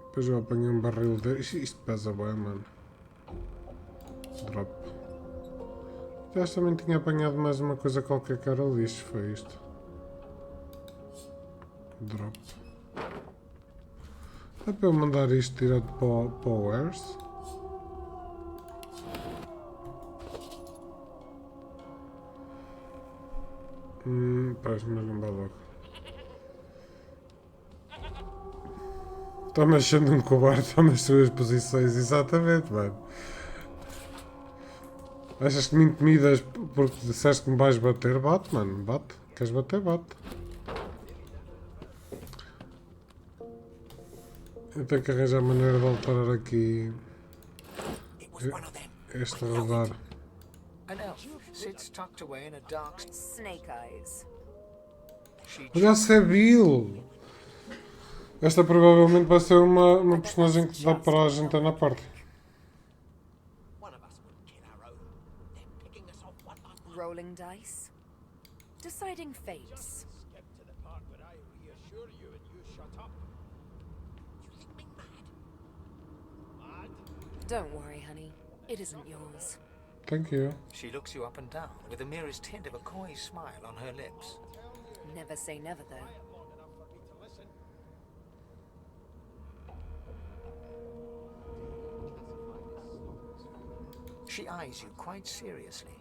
Speaker 1: Depois eu apanhei um barril de... Isto pesa bem, mano. Drop. Já também tinha apanhado mais uma coisa qualquer que era lixo, foi isto. Drop. Dá para eu mandar isto direto para o Wares? Pois, mas não dá logo. Está mexendo um cobarde, está nas suas posições, exatamente, mano. Achas que me intimidas porque disseste que me vais bater? Bate, mano, bate. Queres bater? Bate. Eu tenho que arranjar maneira de alterar aqui este radar.
Speaker 7: An elf sits tucked away in a dark...
Speaker 3: Snake eyes.
Speaker 1: Já sei, Bill! Esta provavelmente vai ser uma personagem que dá para a gente na parte.
Speaker 3: Rolling dice. Deciding fates. Don't worry, honey. It isn't yours.
Speaker 1: Thank you.
Speaker 7: She looks you up and down with the merest hint of a coy smile on her lips.
Speaker 3: Never say never, though.
Speaker 7: She eyes you quite seriously.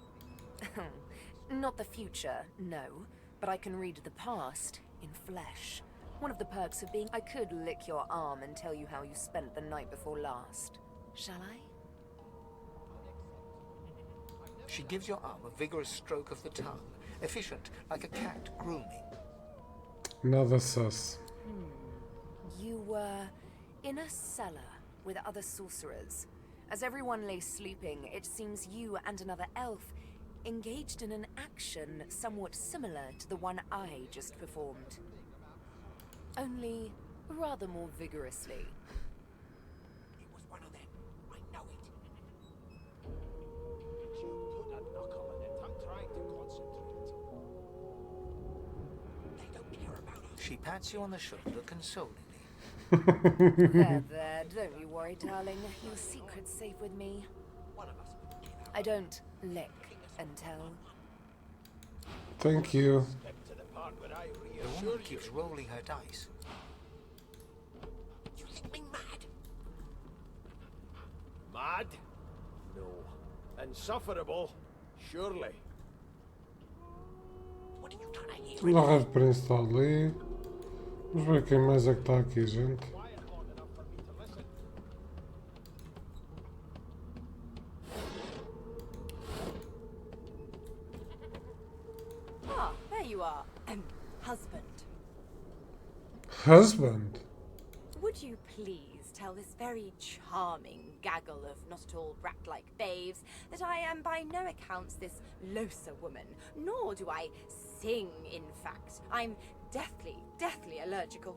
Speaker 3: Not the future, no. But I can read the past in flesh. One of the perks of being... I could lick your arm and tell you how you spent the night before last. Shall I?
Speaker 7: She gives your arm a vigorous stroke of the tongue, efficient, like a cat grooming.
Speaker 1: Nada sus.
Speaker 3: You were in a cellar with other sorcerers. As everyone lay sleeping, it seems you and another elf engaged in an action somewhat similar to the one I just performed. Only rather more vigorously.
Speaker 5: It was one of them. I know it.
Speaker 8: You put a knuckle in it. I'm trying to concentrate.
Speaker 5: They don't care about us.
Speaker 7: She pats you on the shoulder consolingly.
Speaker 3: There, don't you worry, darling. Your secret's safe with me.
Speaker 5: One of us would get out.
Speaker 3: I don't lick and tell.
Speaker 1: Thank you.
Speaker 8: To the part where I
Speaker 7: The
Speaker 8: reassure
Speaker 7: woman
Speaker 8: you.
Speaker 7: keeps rolling her dice.
Speaker 5: You think me mad?
Speaker 8: Mad? No. Insufferable? Surely.
Speaker 5: What are you trying to hear?
Speaker 1: O Red Prince está ali. Vamos ver quem mais é que está aqui, gente. Husband?
Speaker 11: Would you please tell this very charming gaggle of not at all brat-like babes that I am by no accounts this Losa woman, nor do I sing, in fact. I'm deathly allergical.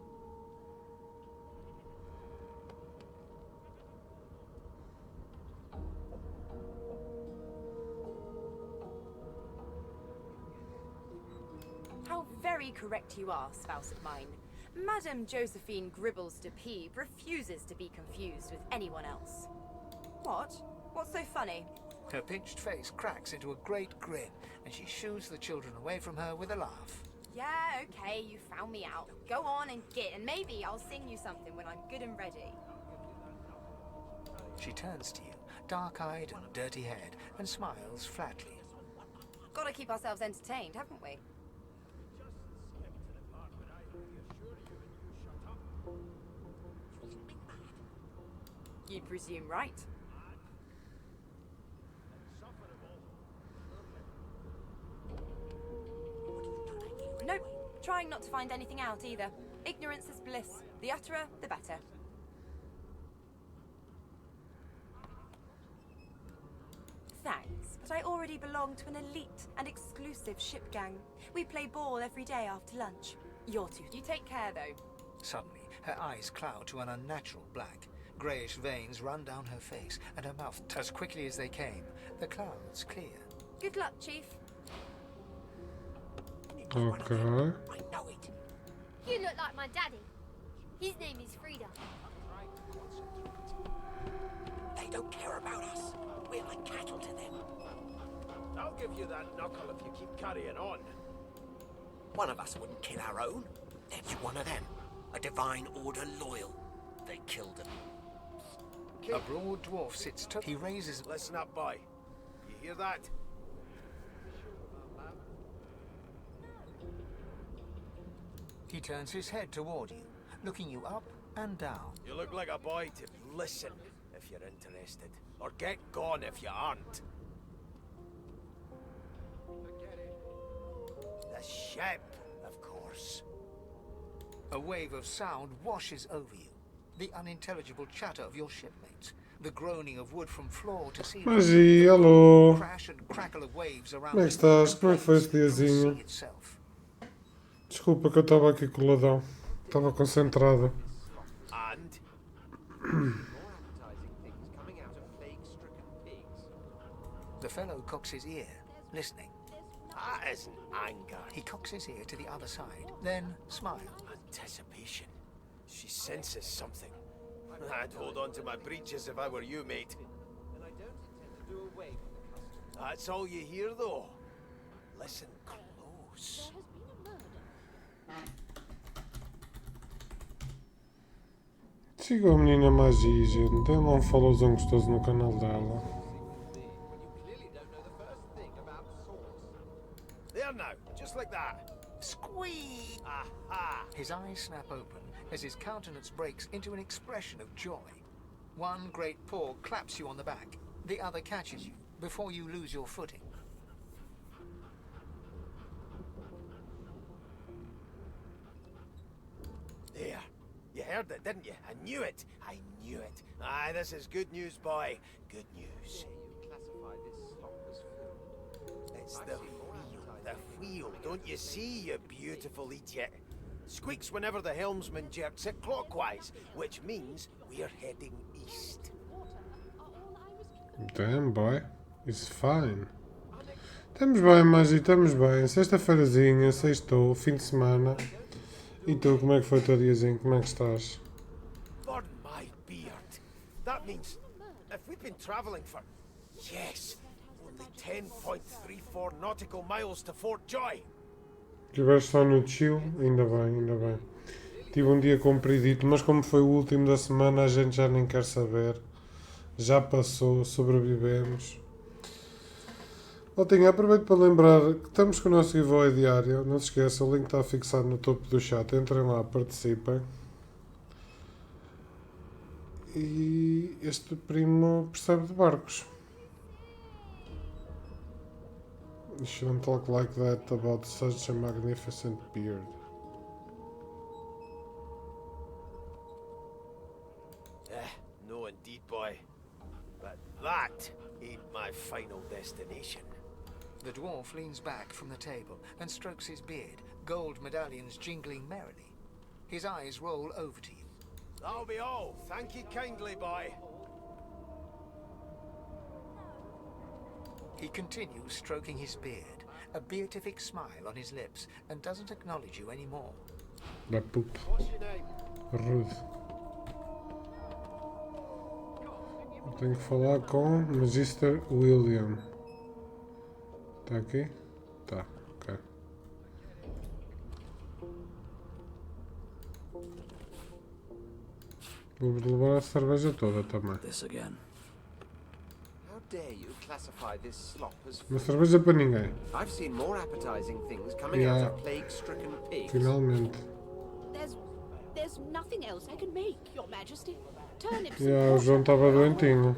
Speaker 11: How very correct you are, spouse of mine. Madame Josephine Gribbles de Peeb refuses to be confused with anyone else. What? What's so funny?
Speaker 7: Her pinched face cracks into a great grin, and she shoos the children away from her with a laugh.
Speaker 11: Yeah, okay, you found me out. Go on and git, and maybe I'll sing you something when I'm good and ready.
Speaker 7: She turns to you, dark-eyed and dirty-haired, and smiles flatly.
Speaker 11: Gotta keep ourselves entertained, haven't we? You presume right. Nope, trying not to find anything out either. Ignorance is bliss. The utterer, the better. Thanks, but I already belong to an elite and exclusive ship gang. We play ball every day after lunch. You're two. You take care, though.
Speaker 7: Suddenly, her eyes cloud to an unnatural black. Greyish veins run down her face, and her mouth as quickly as they came. The clouds clear.
Speaker 11: Good luck, Chief.
Speaker 1: Okay.
Speaker 5: I know it.
Speaker 12: You look like my daddy. His name is Frida.
Speaker 5: They don't care about us. We're like cattle to them.
Speaker 8: I'll give you that knuckle if you keep carrying on.
Speaker 5: One of us wouldn't kill our own. That's one of them. A divine order loyal. They killed him.
Speaker 7: A broad dwarf sits He raises...
Speaker 8: Listen up, boy. You hear that?
Speaker 7: He turns his head toward you, looking you up and down.
Speaker 8: You look like a boy to listen if you're interested. Or get gone if you aren't. The ship, of course.
Speaker 7: A wave of sound washes over you. The unintelligible chatter of your shipmates. The groaning of wood from floor to ceiling.
Speaker 1: Mas e alô?
Speaker 7: Crash and crackle of waves around
Speaker 1: Como é que estás? Como é que foi este diazinho? Desculpa que eu estava aqui coladão. Estava concentrado.
Speaker 7: The fellow cocks his ear, listening.
Speaker 8: That isn't anger.
Speaker 7: He cocks his ear to the other side, then smiles.
Speaker 8: Anticipation. She senses something. I'd hold on to my breeches if I were you, mate. That's all you hear, though. Listen close.
Speaker 1: Siga a menina Magia, gente. Tem lá um followzão gostoso no canal dela.
Speaker 8: There now, just like that.
Speaker 5: Squeak!
Speaker 8: Aha!
Speaker 7: His eyes snap open as his countenance breaks into an expression of joy. One great paw claps you on the back. The other catches you before you lose your footing.
Speaker 8: There. You heard it, didn't you? I knew it. I knew it. Aye, this is good news, boy. Good news. It's the wheel. The wheel. Don't you see, you beautiful idiot? Squeaks whenever the helmsman jerks it clockwise, which means we're heading east.
Speaker 1: Damn, boy. It's fine. Estamos bem, Magia, estamos bem. Sexta-feirazinha, sextou, fim de semana. E tu, como é que foi o teu diazinho? Como é que estás?
Speaker 8: Burn my beard. That means if we've been travelling for, yes, only 10.34 nautical miles to Fort Joy.
Speaker 1: Estiveste só no chill? Ainda bem, ainda bem. Tive um dia compridito, mas como foi o último da semana, a gente já nem quer saber. Já passou, sobrevivemos. Maltinha, aproveito para lembrar que estamos com o nosso giveaway diário. Não se esqueça, o link está fixado no topo do chat. Entrem lá, participem. E este primo percebe de barcos. You shouldn't talk like that about such a magnificent beard.
Speaker 13: indeed, boy. But that ain't my final destination.
Speaker 7: The dwarf leans back from the table and strokes his beard, gold medallions jingling merrily. His eyes roll over to you.
Speaker 13: That'll be all. Thank you kindly, boy.
Speaker 7: He continues stroking his beard, a beatific smile on his lips, and doesn't acknowledge you anymore.
Speaker 1: Da puta.
Speaker 13: What's your name?
Speaker 1: Rude. Eu tenho que falar com Magister William. Está aqui? Tá, ok. Vou levar a cerveja toda também.
Speaker 4: This again.
Speaker 2: How dare you classify this slop as
Speaker 1: Uma
Speaker 2: food?
Speaker 1: cerveja para ninguém.
Speaker 2: I've seen more appetizing things coming
Speaker 1: Yeah.
Speaker 2: out of plague-stricken pigs.
Speaker 1: Finalmente.
Speaker 9: There's nothing else I can make, Your Majesty. Turnips
Speaker 1: O João estava doentinho.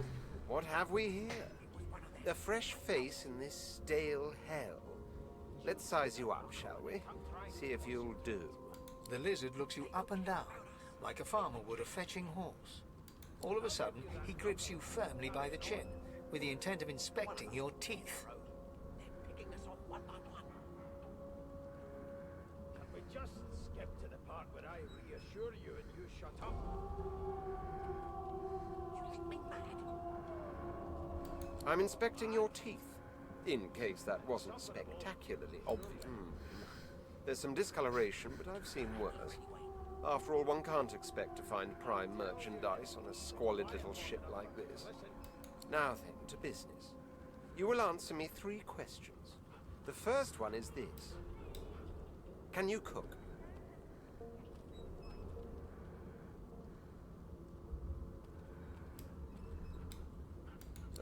Speaker 2: What have we here? A fresh face in this stale hell. Let's size you up, shall we? See if you'll do.
Speaker 7: The lizard looks you up and down, like a farmer would a fetching horse. All of a sudden, he grips you firmly by the chin, with the intent of inspecting your teeth.
Speaker 13: We just skip to the part where I reassure you and you shut up.
Speaker 2: I'm inspecting your teeth, in case that wasn't spectacularly obvious. There's some discoloration, but I've seen worse. After all, one can't expect to find prime merchandise on a squalid little ship like this. Now then, to business. You will answer me 3 questions. The first one is this. Can you cook?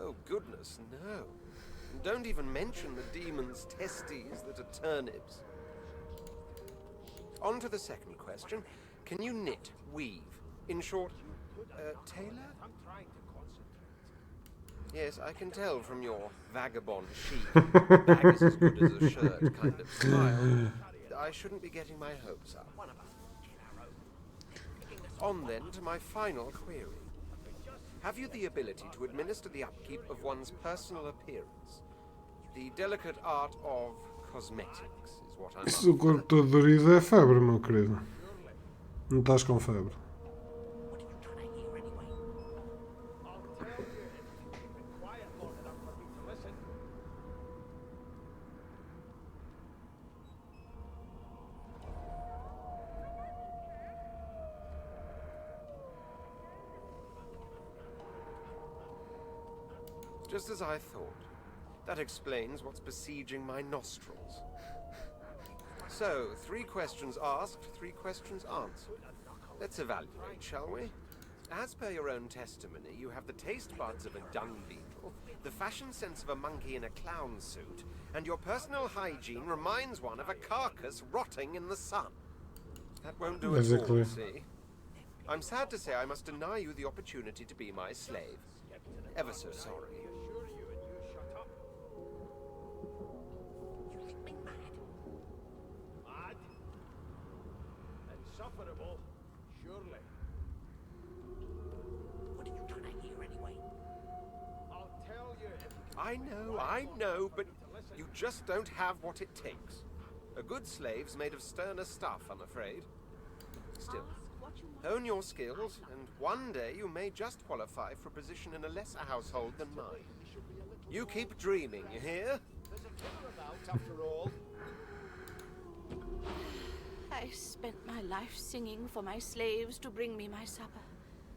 Speaker 2: Oh, goodness, no. And don't even mention the demon's testes that are turnips. On to the second question. Can you knit, weave? In short, tailor?
Speaker 13: I'm trying to concentrate.
Speaker 2: Yes, I can tell from your vagabond chic, bag is as good as a shirt kind of style. I shouldn't be getting my hopes up. On then to my final query. Have you the ability to administer the upkeep of one's personal appearance? The delicate art of cosmetics is what I'm
Speaker 1: Se o corpo todo dorido é febre, meu querido. Não estás com febre.
Speaker 2: Just as I thought. That explains what's besieging my nostrils. So, 3 questions asked, 3 questions answered. Let's evaluate, shall we? As per your own testimony, you have the taste buds of a dung beetle, the fashion sense of a monkey in a clown suit, and your personal hygiene reminds one of a carcass rotting in the sun. That won't do at all, see? I'm sad to say I must deny you the opportunity to be my slave. Ever so sorry.
Speaker 13: Insufferable, surely.
Speaker 5: What are you trying to hear anyway?
Speaker 13: I'll tell you if
Speaker 2: I know, but you just don't have what it takes. A good slave's made of sterner stuff, I'm afraid. Still, hone your skills, and one day you may just qualify for a position in a lesser household than mine. You keep dreaming, you hear?
Speaker 13: there's a killer about after all.
Speaker 9: I spent my life singing for my slaves to bring me my supper.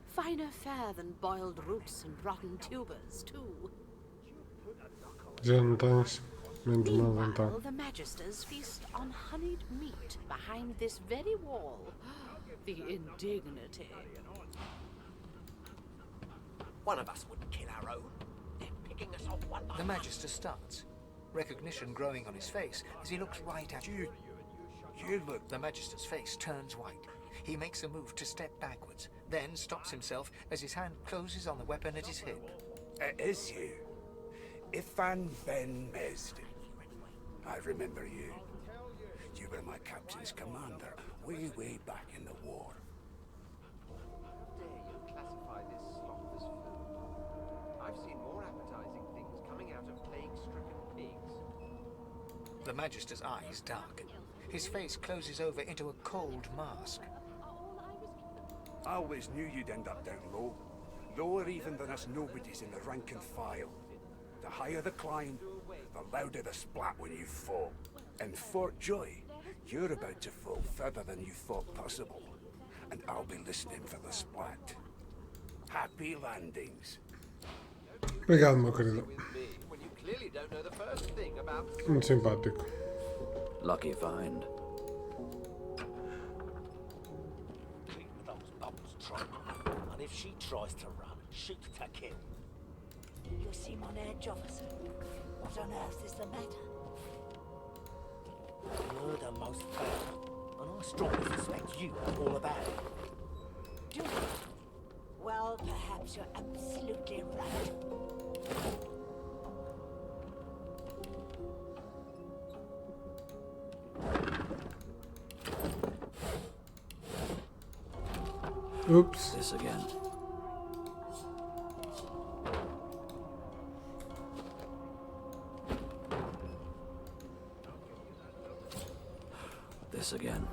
Speaker 9: Finer fare than boiled roots and rotten tubers, too.
Speaker 1: Já não tens. Menos mal então.
Speaker 9: Meanwhile, the Magisters feast on honeyed meat behind this very wall. The indignity.
Speaker 5: One of us wouldn't kill our own. They're picking us off one by
Speaker 7: The
Speaker 5: one.
Speaker 7: Magister starts, recognition growing on his face as he looks right at you.
Speaker 10: You look.
Speaker 7: The Magister's face turns white. He makes a move to step backwards, then stops himself as his hand closes on the weapon at his hip.
Speaker 10: It is you. Ifan Ben Mesd. I remember you. You were my captain's commander way back in the war.
Speaker 2: How dare you classify this slop as
Speaker 7: The Magister's eyes darken. His face closes over into a cold mask.
Speaker 14: I always knew you'd end up down low. Lower even than us nobodies in the rank and file. The higher the climb, the louder the splat when you fall. And Fort Joy, you're about to fall further than you thought possible. And I'll be listening for the splat. Happy landings.
Speaker 1: Obrigado, meu querido.
Speaker 2: When you clearly don't know the first thing about...
Speaker 1: Muito simpático.
Speaker 4: Lucky find.
Speaker 13: Keep those bubbles trying. And if she tries to run, shoot to kill.
Speaker 5: You seem on edge, officer. What on earth is the matter?
Speaker 13: Murder most foul. And I strongly suspect you know all about it.
Speaker 5: Do you? Well, perhaps you're absolutely right.
Speaker 1: Oops.
Speaker 4: This again. This again.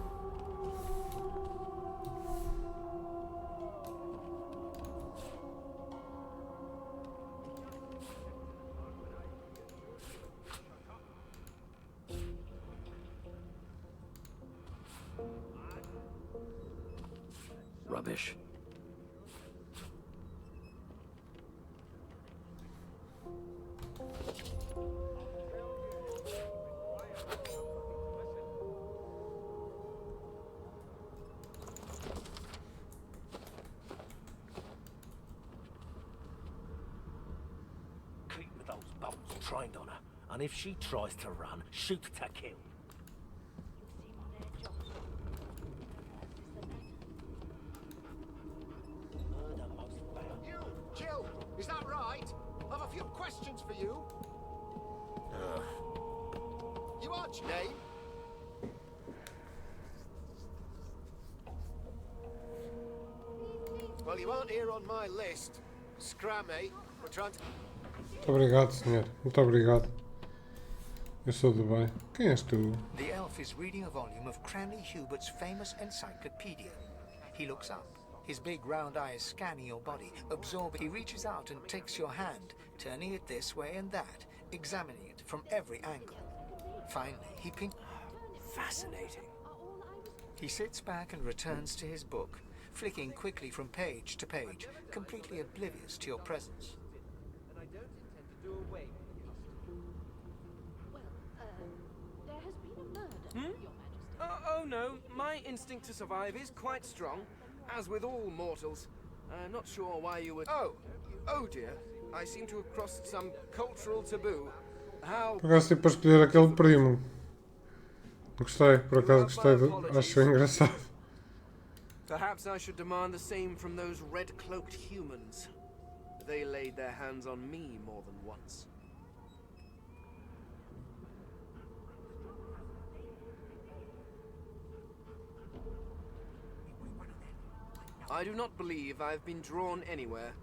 Speaker 4: Rubbish.
Speaker 13: Keep those bubbles trained on her. And if she tries to run, shoot to kill.
Speaker 8: Jill, is that right? I've a few questions for you. You are name? Well, you aren't here on my list. Scrammy. We're trying to...
Speaker 1: Muito obrigado, senhor. Muito obrigado. Eu sou do bem. Quem és tu?
Speaker 7: The elf is reading a volume of Cranley Hubert's famous encyclopedia. He looks up, his big round eyes scanning your body, absorbing. He reaches out and takes your hand, turning it this way and that, examining it from every angle. Finally, he Fascinating. He sits back and returns to his book, flicking quickly from page to page, completely oblivious to your presence.
Speaker 2: And I don't intend to do away with
Speaker 9: There has been a murder, Your Majesty.
Speaker 15: Oh no, my instinct to survive is quite strong, as with all mortals. I'm not sure why you would... Oh dear. I seem to have crossed some cultural taboo. How...
Speaker 1: Por acaso tipo para escolher aquele primo. Gostei, por acaso gostei, acho engraçado.
Speaker 15: Perhaps I should demand the same from those red-cloaked humans. They laid their hands on me more than once. I do not believe I've been drawn anywhere.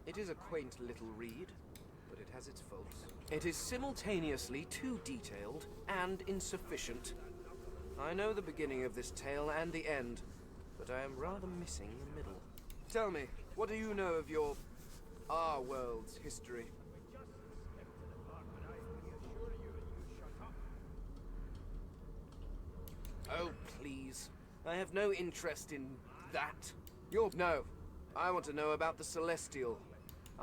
Speaker 15: It is a quaint little read, but it has its faults. It is simultaneously too detailed and insufficient. I know the beginning of this tale and the end, but I am rather missing the middle. Tell me, what do you know of our world's history? Oh, please. I have no interest in that. No. I want to know about the Celestial.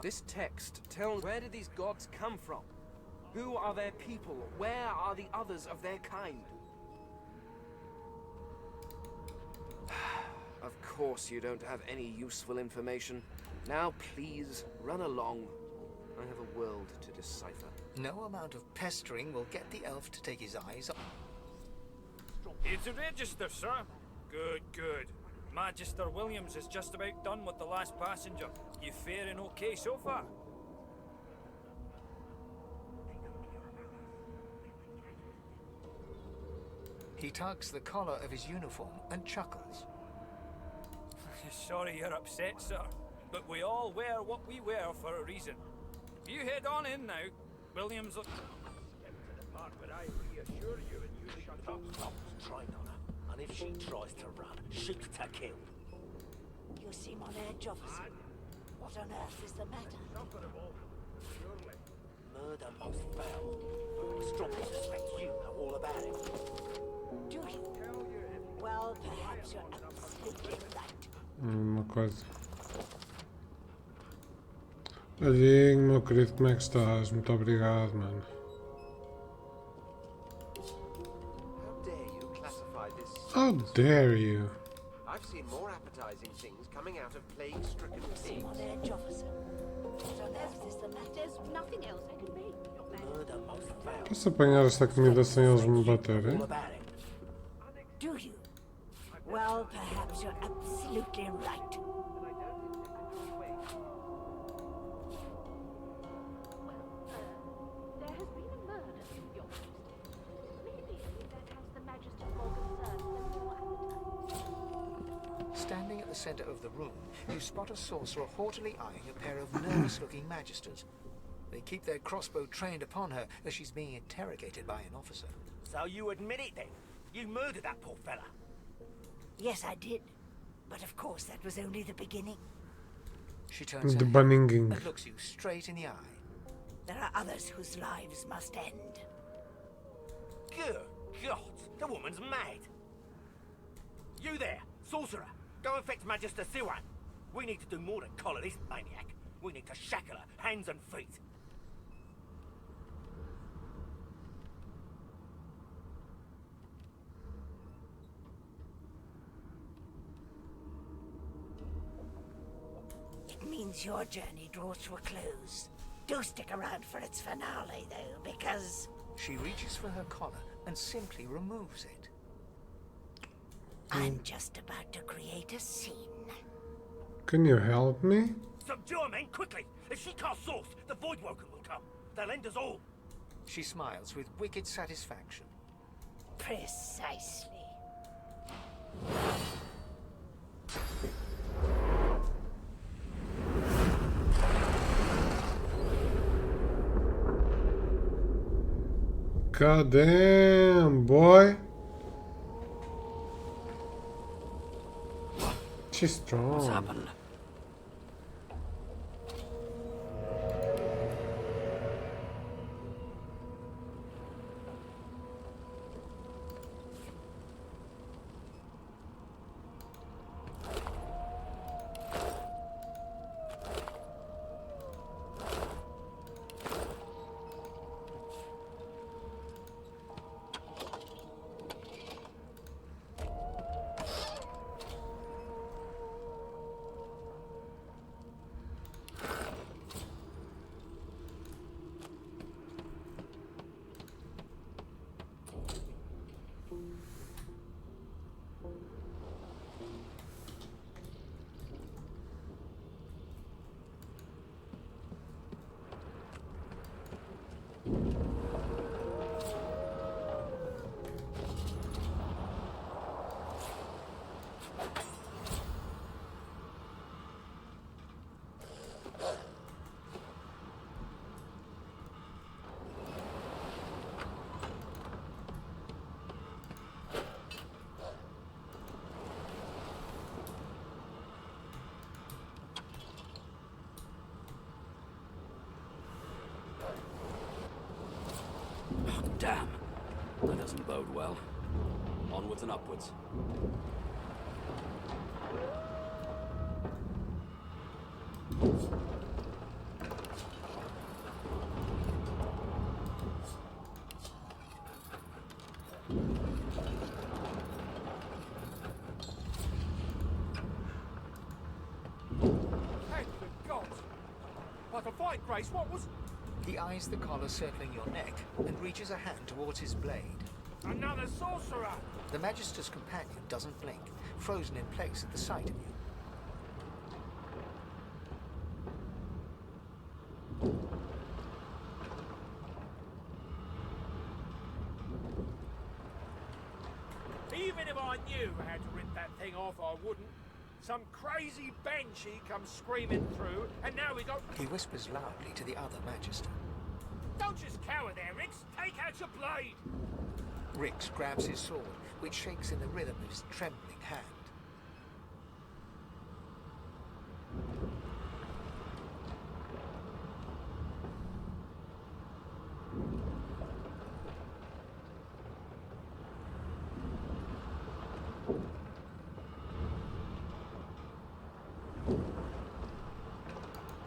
Speaker 15: This text tells where did these gods come from? Who are their people? Where are the others of their kind? Of course you don't have any useful information. Now please, run along. I have a world to decipher.
Speaker 7: No amount of pestering will get the elf to take his eyes off.
Speaker 16: It's a register, sir. Good. Magister Williams is just about done with the last passenger. You faring okay so far?
Speaker 7: He tugs the collar of his uniform and chuckles.
Speaker 16: Sorry you're upset, sir, but we all wear what we wear for a reason. You head on in now. Williams will... Get to the part where I
Speaker 13: assure you, and you shut up. Bubbles trained on her, and if she tries to run, shoot to kill.
Speaker 5: You seem on edge, officer. What on earth is the matter?
Speaker 13: Murder most foul. I strongly suspect you know all about it.
Speaker 5: Do you? Well, perhaps you're absolutely right.
Speaker 1: Uma coisa. Olhinho, meu querido, como é que estás? Muito obrigado, mano.
Speaker 2: How dare you classify this?
Speaker 1: How dare you?
Speaker 2: I've seen more appetizing things coming out of plague-stricken pigs.
Speaker 5: On edge, officer. What on earth is the matter?
Speaker 6: There's nothing else I can make.
Speaker 13: Murder most foul.
Speaker 1: Posso apanhar esta comida sem eles me baterem?
Speaker 13: All about it.
Speaker 5: Do you? Well, perhaps you're absolutely right.
Speaker 6: There has been a murder, Your Majesty. Maybe that has the Majesty more concerned than your appetite.
Speaker 7: Standing at the center of the room, you spot a sorcerer haughtily eyeing a pair of nervous-looking magisters. They keep their crossbow trained upon her as she's being interrogated by an officer.
Speaker 13: So you admit it then? You murdered that poor fella?
Speaker 5: Yes, I did. But of course, that was only the beginning.
Speaker 7: She turns
Speaker 1: The
Speaker 7: her
Speaker 1: bunning.
Speaker 7: head and looks you straight in the eye.
Speaker 5: There are others whose lives must end.
Speaker 13: Good God, the woman's mad. You there, sorcerer, go and fetch Magister Siwan. We need to do more than collar this maniac. We need to shackle her, hands and feet.
Speaker 5: It means your journey draws to a close. Do stick around for its finale, though, because...
Speaker 7: She reaches for her collar and simply removes it.
Speaker 5: I'm just about to create a scene.
Speaker 1: Can you help me?
Speaker 13: Subdue her, men, quickly! If she casts source, the Voidwoken will come. They'll end us all.
Speaker 7: She smiles with wicked satisfaction.
Speaker 5: Precisely.
Speaker 1: God damn, boy. She's strong.
Speaker 10: What's happened? Damn. That doesn't bode well. Onwards and upwards.
Speaker 14: Thank the gods! I can fight, Grace. What was...
Speaker 7: He eyes the collar circling your neck and reaches a hand towards his blade.
Speaker 14: Another sorcerer!
Speaker 7: The Magister's companion doesn't blink, frozen in place at the sight of you.
Speaker 14: Even if I knew how to rip that thing off, I wouldn't. Some crazy banshee comes screaming through, and now we got...
Speaker 7: He whispers loudly to the other Magister.
Speaker 14: Don't just cower there, Riggs. Take out your blade.
Speaker 7: Rix grabs his sword, which shakes in the rhythm of his trembling hand.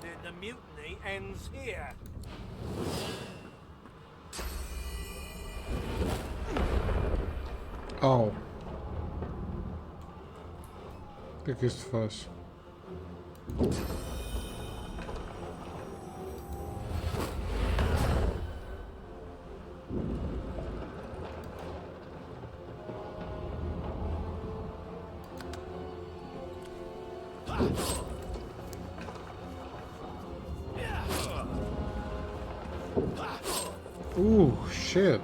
Speaker 13: Then the mutiny ends here.
Speaker 1: Au. O que é que isto faz? Shit.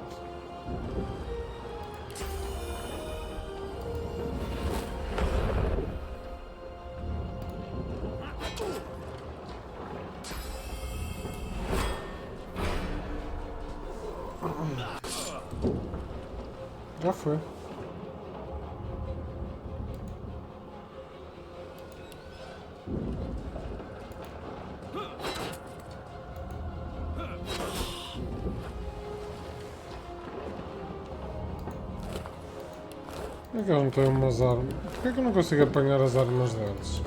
Speaker 1: Já foi. Por que eu não tenho umas armas? Por que eu não consigo apanhar as armas deles?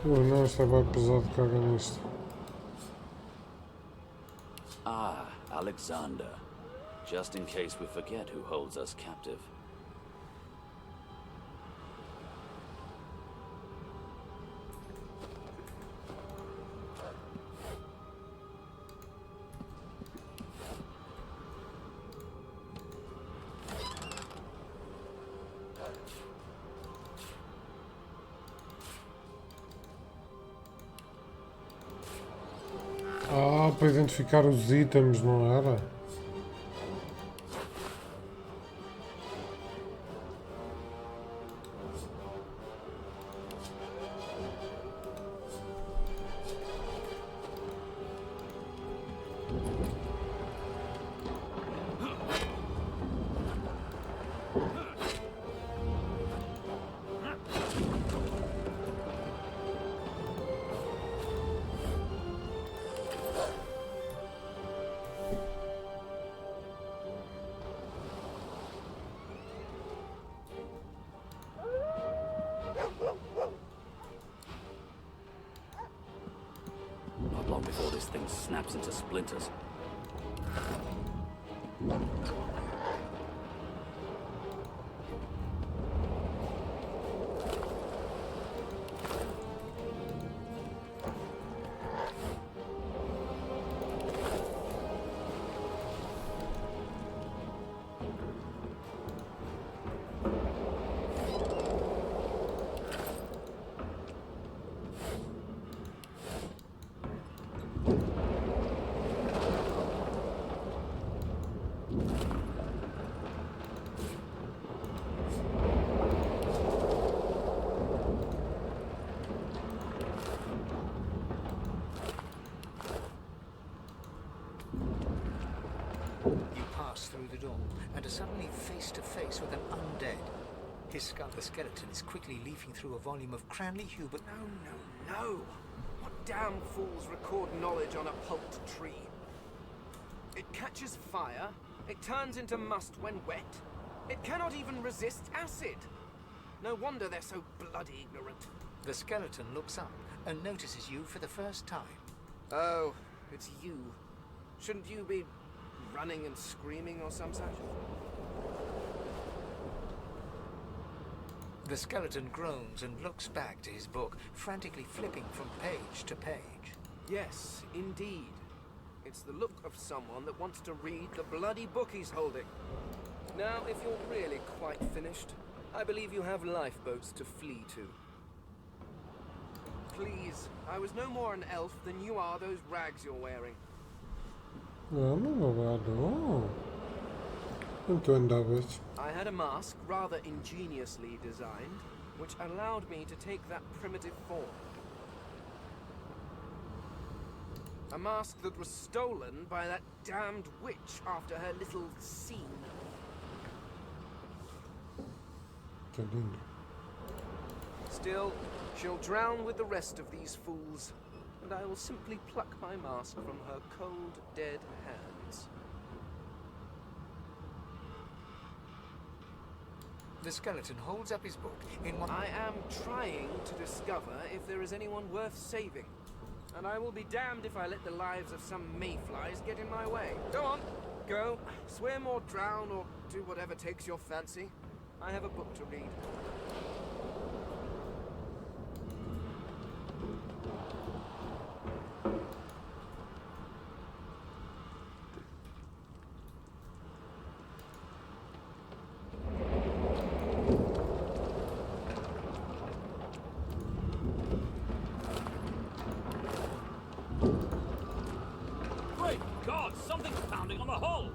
Speaker 1: Não, isto é bem pesado, caga nisto.
Speaker 4: Ah, Alexander. Just in case we forget who holds us captive.
Speaker 1: Ah, para identificar os itens, não era?
Speaker 4: Not long before this thing snaps into splinters.
Speaker 7: Through the door and are suddenly face to face with an undead. His skull, the skeleton, is quickly leafing through a volume of Cranley Hubert.
Speaker 15: No! What damn fools record knowledge on a pulped tree? It catches fire, it turns into must when wet, it cannot even resist acid. No wonder they're so bloody ignorant.
Speaker 7: The skeleton looks up and notices you for the first time.
Speaker 15: Oh, it's you. Shouldn't you be running and screaming or some such?
Speaker 7: The skeleton groans and looks back to his book, frantically flipping from page to page.
Speaker 15: Yes, indeed. It's the look of someone that wants to read the bloody book he's holding. Now, if you're really quite finished, I believe you have lifeboats to flee to. Please, I was no more an elf than you are those rags you're wearing. I had a mask, rather ingeniously designed, which allowed me to take that primitive form. A mask that was stolen by that damned witch after her little scene.
Speaker 1: Que lindo.
Speaker 15: Still, she'll drown with the rest of these fools, and I will simply pluck my mask from her cold, dead hands.
Speaker 7: The skeleton holds up his book in one...
Speaker 15: I am trying to discover if there is anyone worth saving, and I will be damned if I let the lives of some mayflies get in my way. Go on, go, swim or drown or do whatever takes your fancy. I have a book to read.
Speaker 16: Great God, something's pounding on the hull!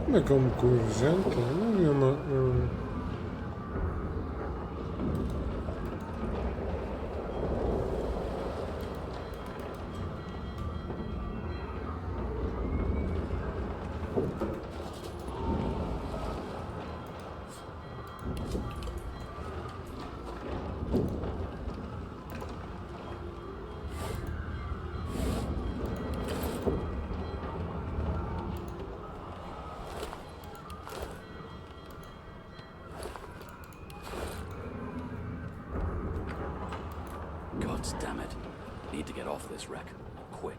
Speaker 1: Como é que eu me curo, gente? Não vi uma...
Speaker 4: God damn it. Need to get off this wreck. Quick.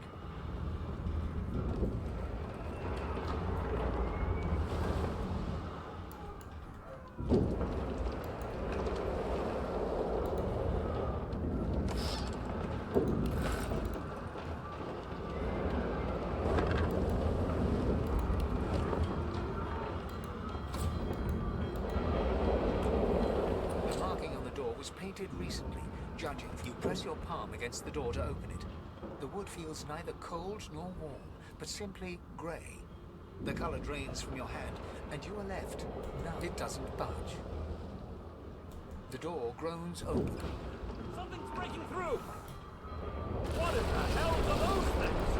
Speaker 7: The marking on the door was painted recently. Judging if you press your palm against the door to open it. The wood feels neither cold nor warm, but simply grey. The colour drains from your hand, and you are left. No, it doesn't budge. The door groans open.
Speaker 16: Something's breaking through! What in the hell are those things?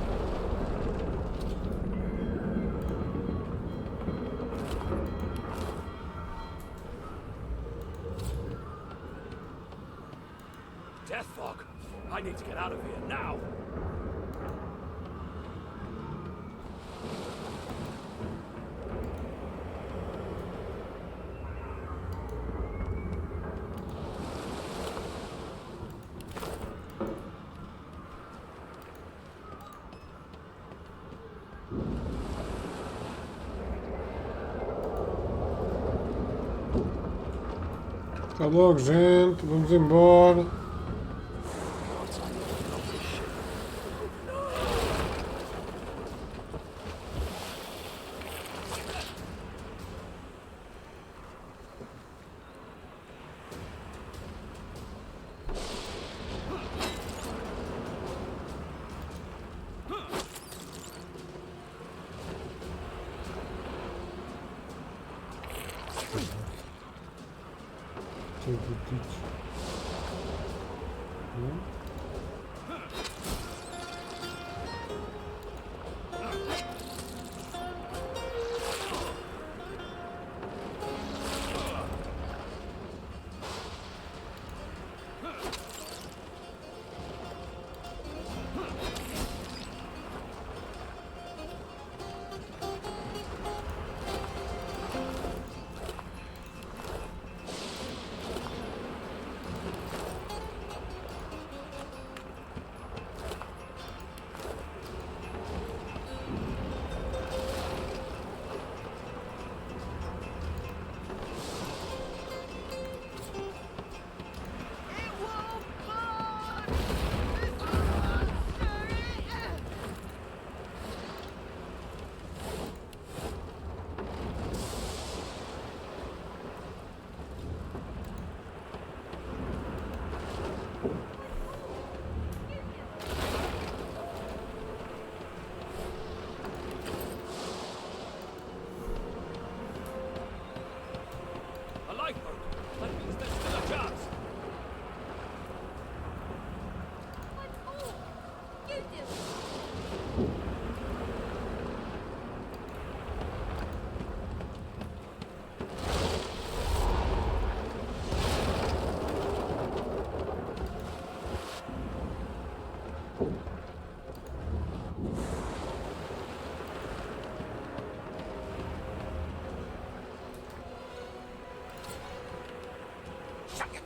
Speaker 16: Death fog! I need to get out of here now!
Speaker 1: Tá logo, gente. Vamos embora.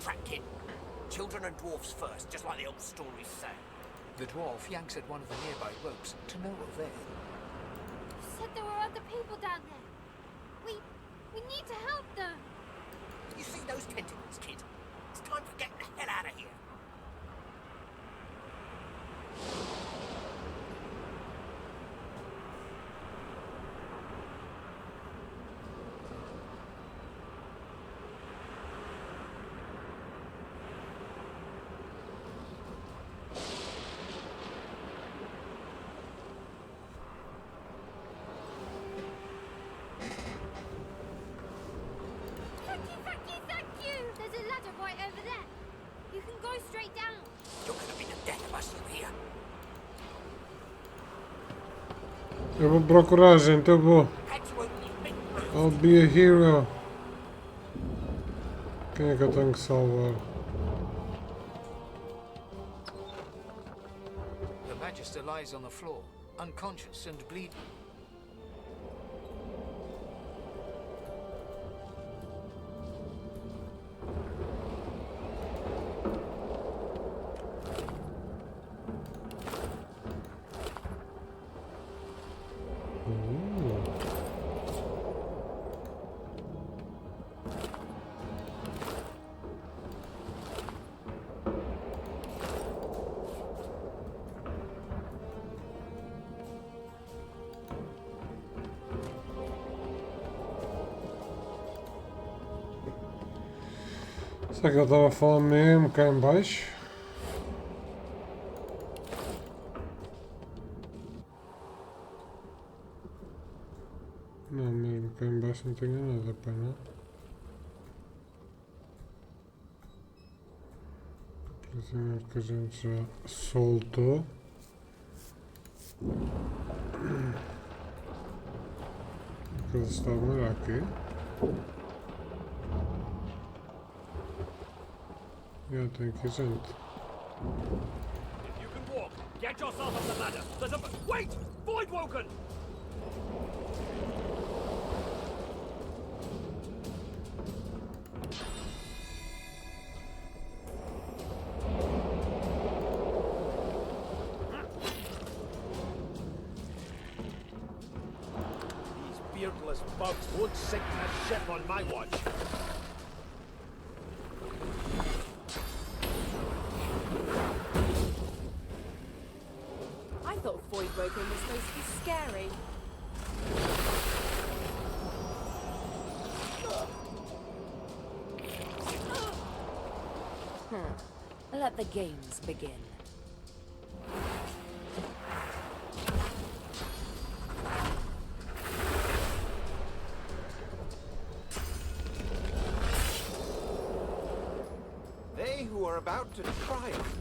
Speaker 5: trap, kid. Children and dwarfs first, just like the old stories say.
Speaker 7: The dwarf yanks at one of the nearby ropes to no avail.
Speaker 12: You said there were other people down there. We need to help them.
Speaker 5: You see those tentacles, kid? It's time for getting the hell out of here.
Speaker 12: Thank you! There's a ladder right over there. You can go straight down.
Speaker 5: You're gonna be the death of us through here.
Speaker 1: Eu vou procurar, gente, eu vou. I'll be a hero. Quem é que eu tenho que salvar?
Speaker 7: The Magister lies on the floor, unconscious and bleeding.
Speaker 1: Será que ele estava a falar mesmo cá em baixo? Não, mesmo cá em baixo não tinha nada para não. Prisioneiro que a gente já soltou. Que eles estavam aqui. Já tem aqui gente.
Speaker 13: If you can walk, get yourself up the ladder. There's a... Wait! Void Woken! These beardless bugs won't sink a ship on my watch.
Speaker 11: Woken was supposed to be scary.
Speaker 3: Let the games begin.
Speaker 2: They who are about to triumph.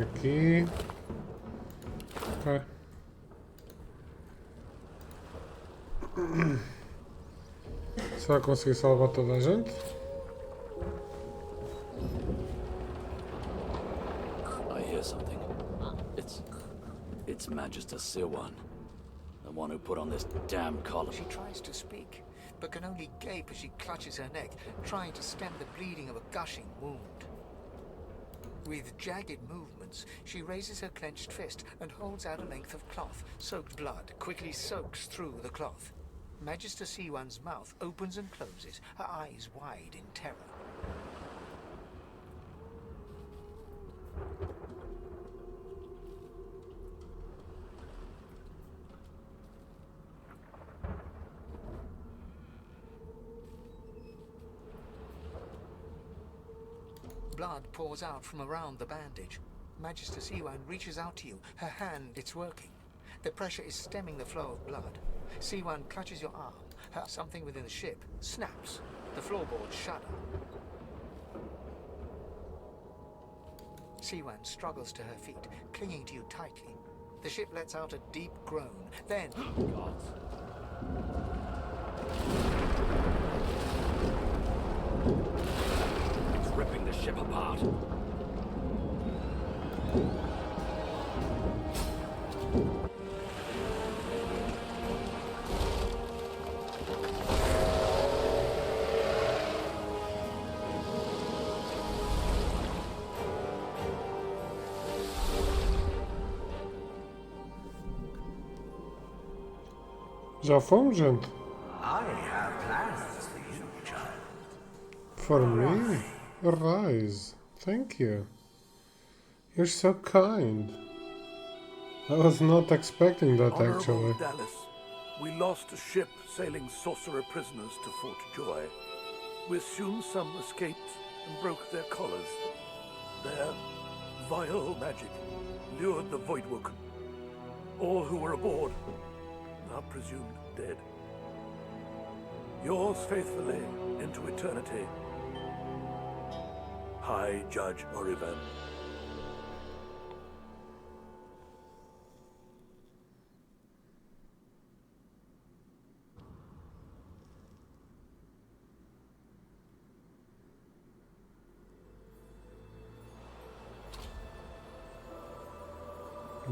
Speaker 1: Aqui. Ok. Será que consegui salvar toda a gente?
Speaker 4: I hear something. It's Magister Sirwan. A one who put on this damn collar.
Speaker 7: She tries to speak, but can only gape as she clutches her neck, trying to stem the bleeding of a gushing wound. With jagged movements, she raises her clenched fist and holds out a length of cloth. Soaked blood quickly soaks through the cloth. Magister Siwan's mouth opens and closes, her eyes wide in terror. Blood pours out from around the bandage. Magister Siwan reaches out to you, her hand, it's working. The pressure is stemming the flow of blood. Siwan clutches your arm. Something within the ship snaps. The floorboards shudder. Siwan struggles to her feet, clinging to you tightly. The ship lets out a deep groan. Then... God.
Speaker 4: It's ripping the ship apart.
Speaker 1: Já fomos, gente?
Speaker 10: I have plans for you, child.
Speaker 1: For me? Rise. Thank you. You're so kind. I was not expecting that,
Speaker 14: Honorable
Speaker 1: actually.
Speaker 14: Dallas, we lost a ship sailing sorcerer prisoners to Fort Joy. We assume some escaped and broke their collars. Their vile magic lured the Voidwoken. All who were aboard are presumed dead. Yours faithfully into eternity, High Judge Orivan.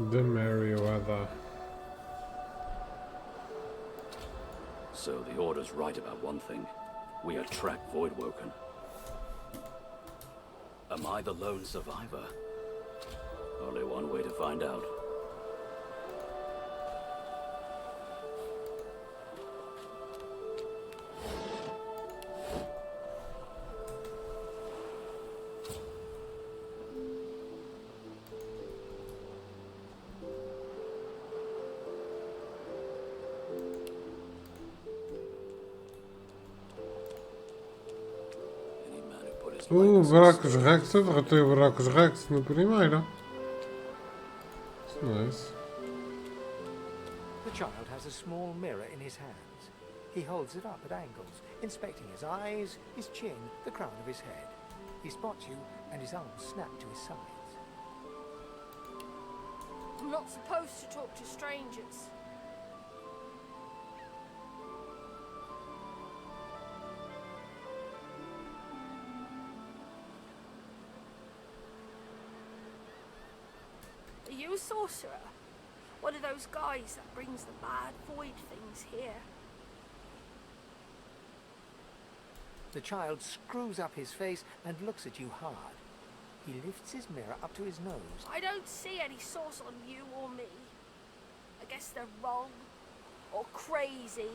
Speaker 1: The Merryweather.
Speaker 4: So the Order's right about one thing. We attract Voidwoken. Am I the lone survivor? Only one way to find out.
Speaker 1: Buracos Rex, eu derrotei o Buracos Rex no primeiro. It's nice.
Speaker 7: The child has a small mirror in his hands. He holds it up at angles, inspecting his eyes, his chin, the crown of his head. He spots you, and his arms snap to his sides.
Speaker 12: I'm not supposed to talk to strangers. Are you a sorcerer? One of those guys that brings the bad void things here?
Speaker 7: The child screws up his face and looks at you hard. He lifts his mirror up to his nose.
Speaker 12: I don't see any source on you or me. I guess they're wrong or crazy.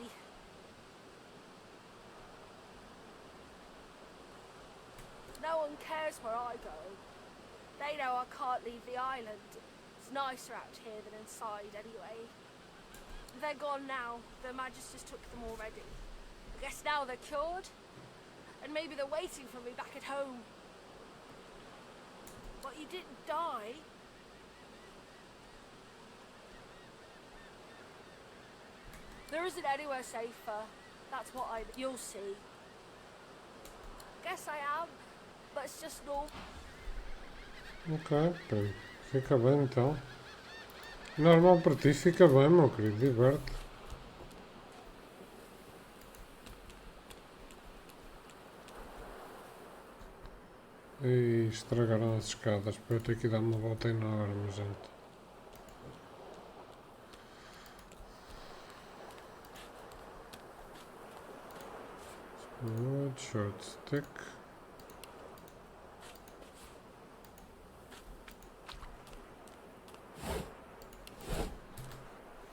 Speaker 12: No one cares where I go. They know I can't leave the island. It's nicer out here than inside anyway. They're gone now. The Magisters took them already. I guess now they're cured. And maybe they're waiting for me back at home. But you didn't die. There isn't anywhere safer. That's what you'll see. Guess I am, but it's just normal.
Speaker 1: Ok, bem. Fica bem então. Normal para ti, fica bem, meu querido, diverte. E estragaram as escadas, para eu ter que dar uma volta enorme, gente. Wood, short stick.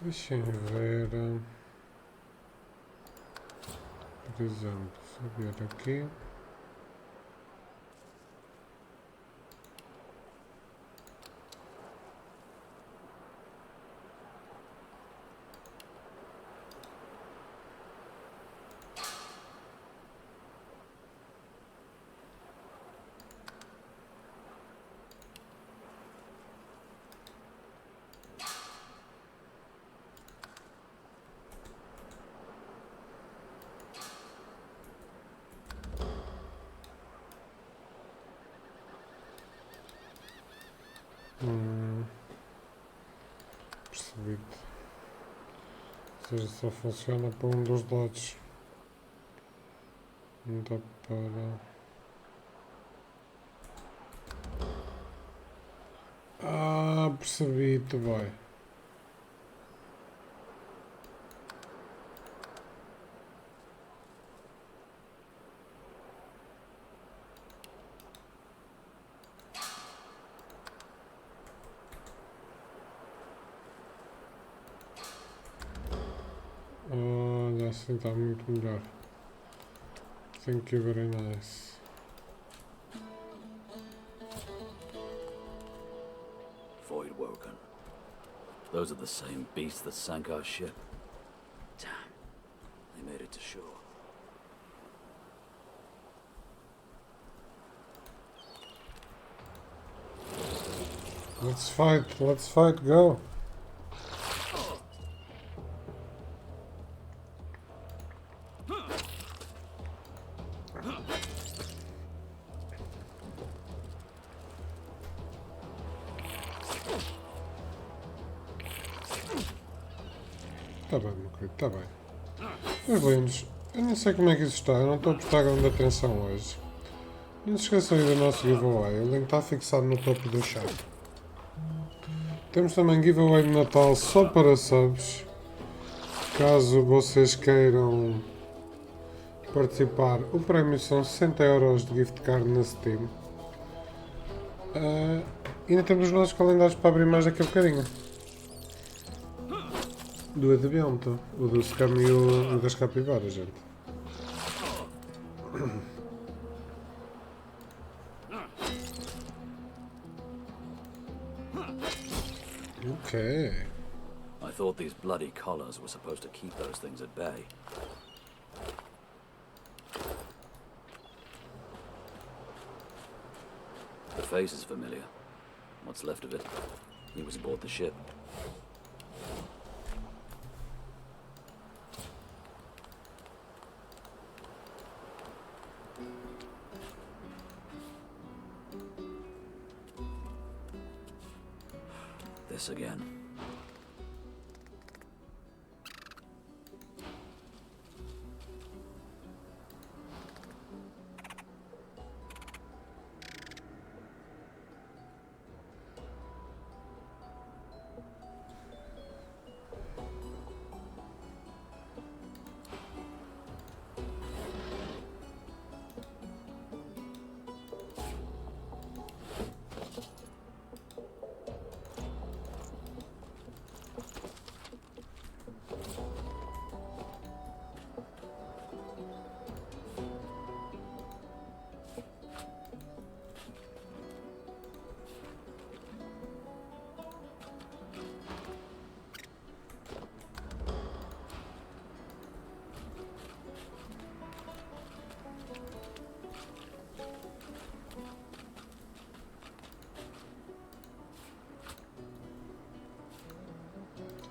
Speaker 1: Deixem ver. Por exemplo, subir aqui. Percebido. Ou seja, só funciona para um dos lados. Não dá para... percebi-te, vai. Olha, assim está muito melhor. Thank you very nice.
Speaker 4: Void woken. Those are the same beasts that sank our ship. Damn. They made it to shore.
Speaker 1: Let's fight, go! Tá bem, meu querido, tá bem. Meus lindos, eu não sei como é que isso está, eu não estou a prestar grande atenção hoje. Não se esqueçam aí do nosso giveaway, o link está fixado no topo do chat. Temos também giveaway de Natal só para subs. Caso vocês queiram participar, o prémio são 60€ de gift card na Steam. Ainda temos os nossos calendários para abrir mais daqui a bocadinho. Do Advento, o do Scam e o das capivaras, gente. Okay.
Speaker 4: I thought these bloody collars were supposed to keep those things at bay. The face is familiar. What's left of it? He was aboard the ship. This again.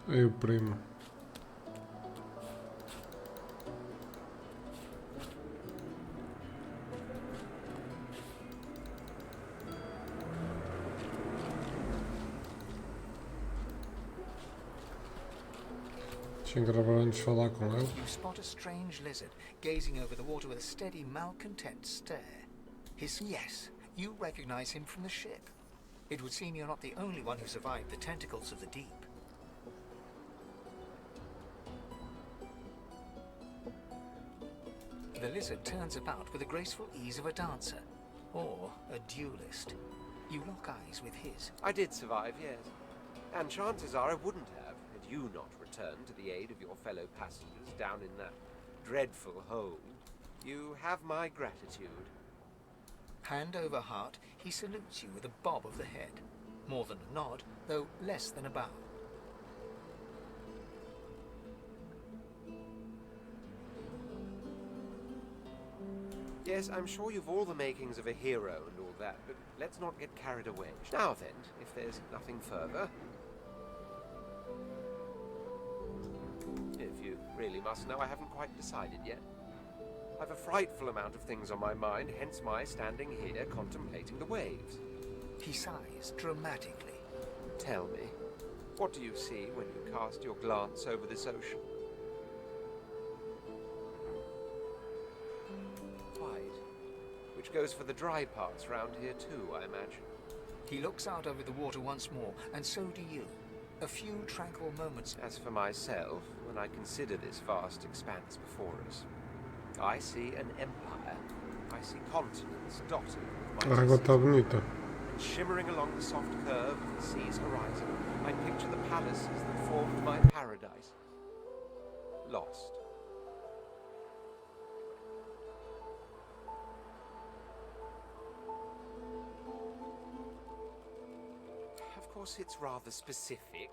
Speaker 1: Aí o primo. Deixa eu gravar antes de falar com ele.
Speaker 7: You spot a strange lizard gazing over the water with a steady, malcontent stare. Yes, you recognize him from the ship. It would seem you're not the only one who survived the tentacles of the deep. The lizard turns about with the graceful ease of a dancer, or a duelist. You lock eyes with his.
Speaker 2: I did survive, yes. And chances are I wouldn't have, had you not returned to the aid of your fellow passengers down in that dreadful hole. You have my gratitude.
Speaker 7: Hand over heart, he salutes you with a bob of the head. More than a nod, though less than a bow.
Speaker 2: Yes, I'm sure you've all the makings of a hero and all that, but let's not get carried away. Now then, if there's nothing further... If you really must know, I haven't quite decided yet. I've a frightful amount of things on my mind, hence my standing here contemplating the waves.
Speaker 7: He sighs dramatically.
Speaker 2: Tell me, what do you see when you cast your glance over this ocean? White, which goes for the dry parts round here too, I imagine.
Speaker 7: He looks out over the water once more, and so do you. A few tranquil moments.
Speaker 2: As for myself, when I consider this vast expanse before us, I see an empire. I see continents dotted with
Speaker 1: A água está bonita.
Speaker 2: and shimmering along the soft curve of the sea's horizon, I picture the palaces that formed my paradise. Lost. Of course, it's rather specific.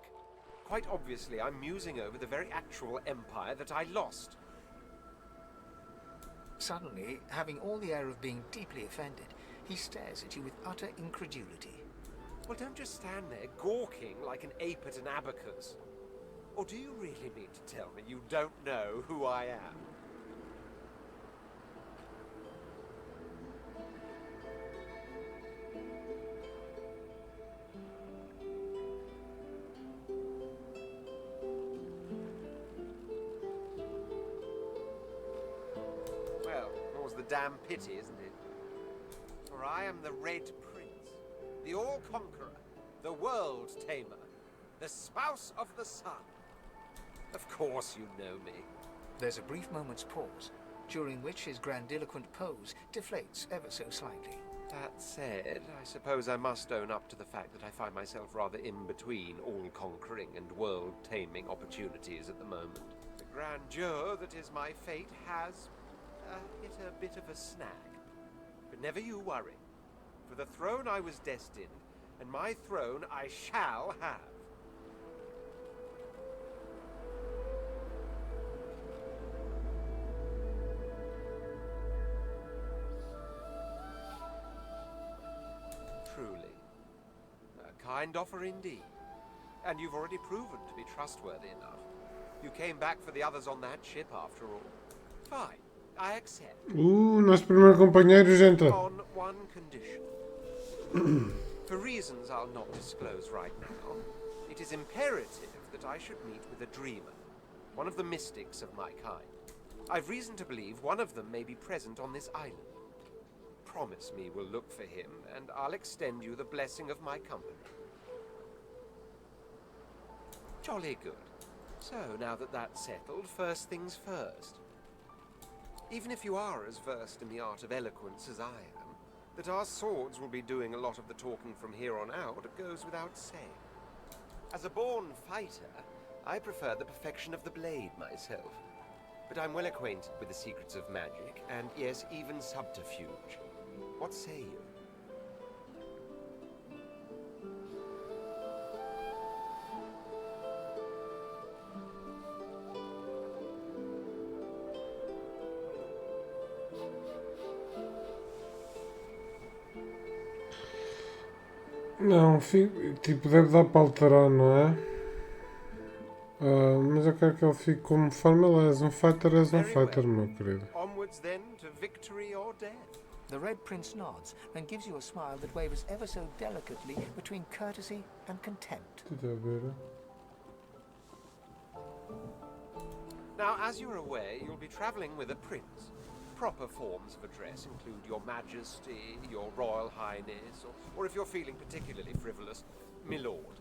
Speaker 2: Quite obviously, I'm musing over the very actual empire that I lost.
Speaker 7: Suddenly, having all the air of being deeply offended, he stares at you with utter incredulity.
Speaker 2: Well, don't just stand there gawking like an ape at an abacus. Or do you really mean to tell me you don't know who I am? Damn pity, isn't it? For I am the Red Prince, the All-Conqueror, the World-Tamer, the Spouse of the Sun. Of course you know me.
Speaker 7: There's a brief moment's pause, during which his grandiloquent pose deflates ever so slightly.
Speaker 2: That said, I suppose I must own up to the fact that I find myself rather in between all-conquering and world-taming opportunities at the moment. The grandeur that is my fate has hit a bit of a snag. But never you worry. For the throne I was destined, and my throne I shall have. Truly. A kind offer indeed. And you've already proven to be trustworthy enough. You came back for the others on that ship after all. Fine. I accept.
Speaker 1: Nosso primeiro companheiro, gente.
Speaker 2: On one condition. For reasons I'll not disclose right now, it is imperative that I should meet with a dreamer, one of the mystics of my kind. I've reason to believe one of them may be present on this island. Promise me we'll look for him, and I'll extend you the blessing of my company. Jolly good. So, now that that's settled, first things first. Even if you are as versed in the art of eloquence as I am, that our swords will be doing a lot of the talking from here on out goes without saying. As a born fighter, I prefer the perfection of the blade myself. But I'm well acquainted with the secrets of magic, and yes, even subterfuge. What say you?
Speaker 1: Não, tipo, deve dar para alterar, não é? Mas eu quero que ele fique como forma ele és um fighter, meu querido.
Speaker 2: Onwards then to victory or death.
Speaker 7: The Red Prince nods and gives you a smile that wavers ever so delicately between courtesy and contempt.
Speaker 2: Now, as you're aware, you'll be traveling with a prince. Proper forms of address include Your Majesty, Your Royal Highness, or if you're feeling particularly frivolous, My Lord.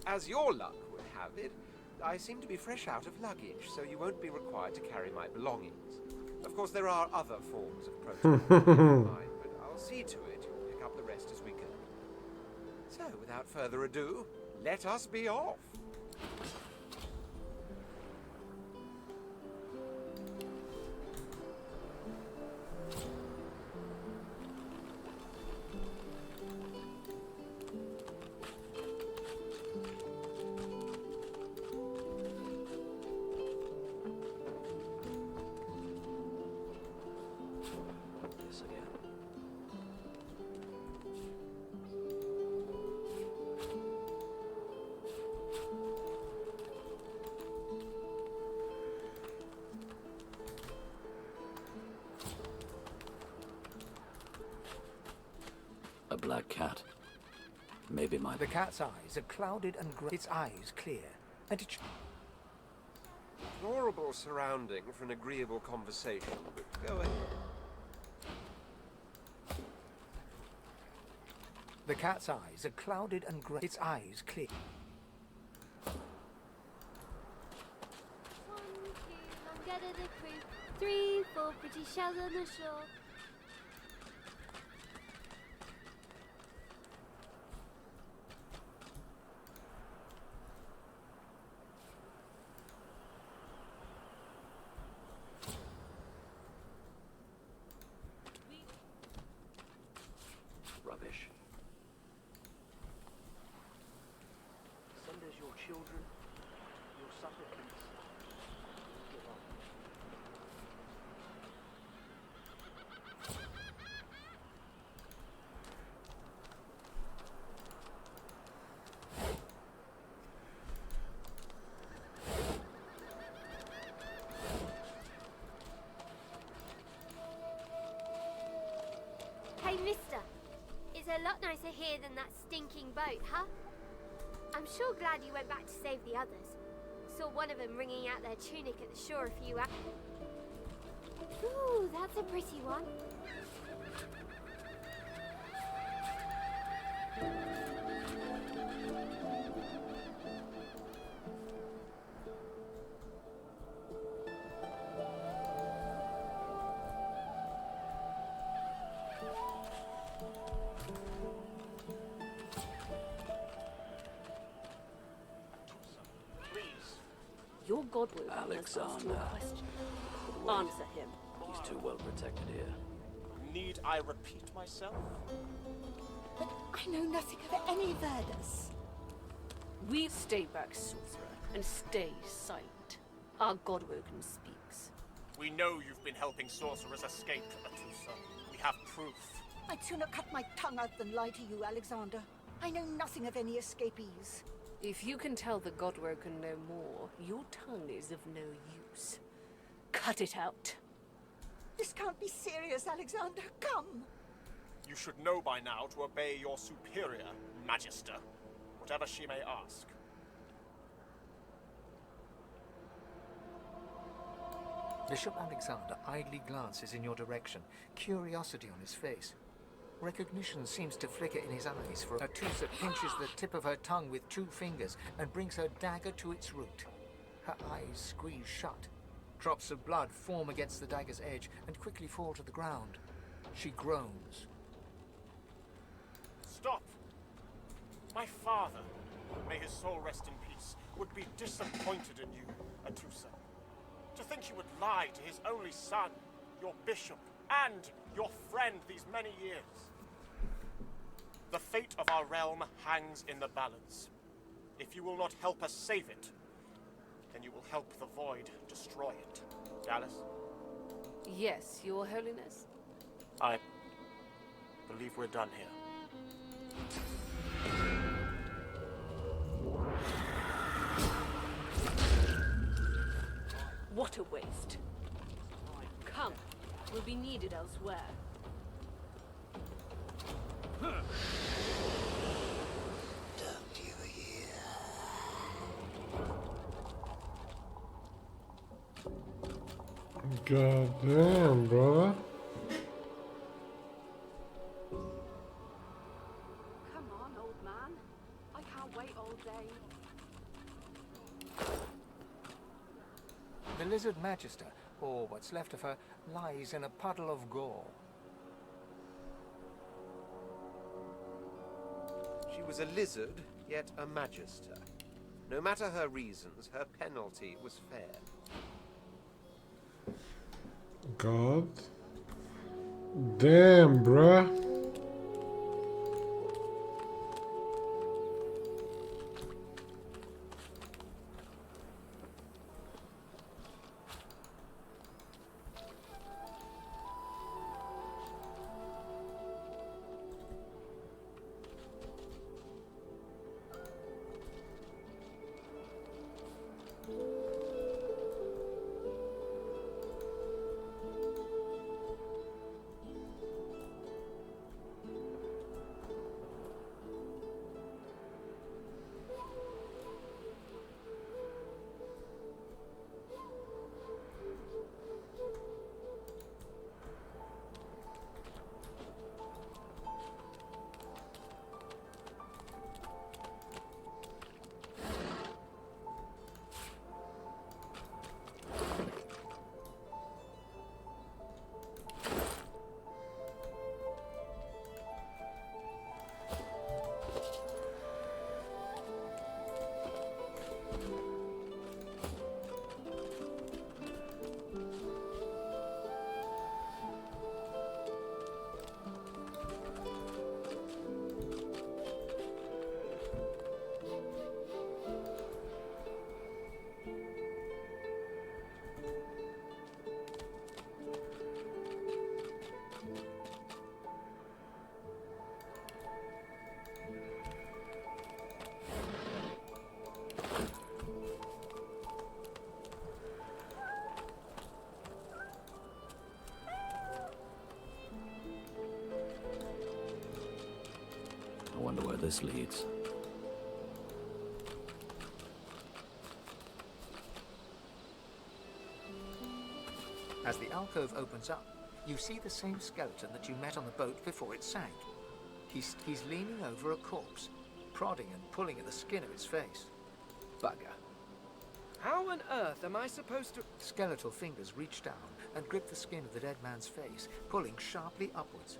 Speaker 2: As your luck would have it, I seem to be fresh out of luggage, so you won't be required to carry my belongings. Of
Speaker 17: Of course, there are other forms of protest, but I'll see to it you'll pick up the rest as we go. So, without further ado, let us be off.
Speaker 4: A black cat. Maybe my...
Speaker 7: The cat's eyes are clouded and its eyes clear, and it...
Speaker 17: Horrible surrounding for an agreeable conversation, but go ahead.
Speaker 7: The cat's eyes are clouded and its eyes clear.
Speaker 18: 1, 2, I'm good at the crew. 3, 4, pretty shells on the shore.
Speaker 4: Rubbish.
Speaker 13: Send us your children, your supplicants. Get on.
Speaker 18: Hey, mister. It's a lot nicer here than that stinking boat, huh? I'm sure glad you went back to save the others. Saw one of them wringing out their tunic at the shore a few hours. Ooh, that's a pretty one.
Speaker 19: Your godward
Speaker 4: Alexander.
Speaker 19: Answer him.
Speaker 4: He's too well protected here.
Speaker 20: Need I repeat myself?
Speaker 11: But I know nothing of any Verdus.
Speaker 19: We stay back, sorcerer, and stay silent. Our godwoken speaks.
Speaker 20: We know you've been helping sorcerers escape, Atusa. We have proof.
Speaker 11: I'd sooner cut my tongue out than lie to you, Alexander. I know nothing of any escapees.
Speaker 19: If you can tell the godwoken no more, your tongue is of no use. Cut it out.
Speaker 11: This can't be serious, Alexander. Come.
Speaker 20: You should know by now to obey your superior, Magister, whatever she may ask.
Speaker 7: Bishop Alexander idly glances in your direction, curiosity on his face. Recognition seems to flicker in his eyes, for Atusa pinches the tip of her tongue with 2 fingers and brings her dagger to its root. Her eyes squeeze shut. Drops of blood form against the dagger's edge and quickly fall to the ground. She groans.
Speaker 20: Stop! My father, may his soul rest in peace, would be disappointed in you, Atusa. To think you would lie to his only son, your bishop, and your friend these many years. The fate of our realm hangs in the balance. If you will not help us save it, then you will help the Void destroy it. Dallas?
Speaker 19: Yes, your holiness?
Speaker 20: I believe we're done here.
Speaker 19: What a waste. Come, we'll be needed elsewhere.
Speaker 1: God damn, brother.
Speaker 12: Come on, old man. I can't wait all day.
Speaker 7: The Lizard Magister All what's left of her lies in a puddle of gore.
Speaker 17: She was a lizard, yet a magister. No matter her reasons, her penalty was fair.
Speaker 1: God. Damn, bruh.
Speaker 4: I wonder where this leads.
Speaker 7: As the alcove opens up, you see the same skeleton that you met on the boat before it sank. He's leaning over a corpse, prodding and pulling at the skin of its face.
Speaker 15: Bugger. How on earth am I supposed to...
Speaker 7: Skeletal fingers reach down and grip the skin of the dead man's face, pulling sharply upwards.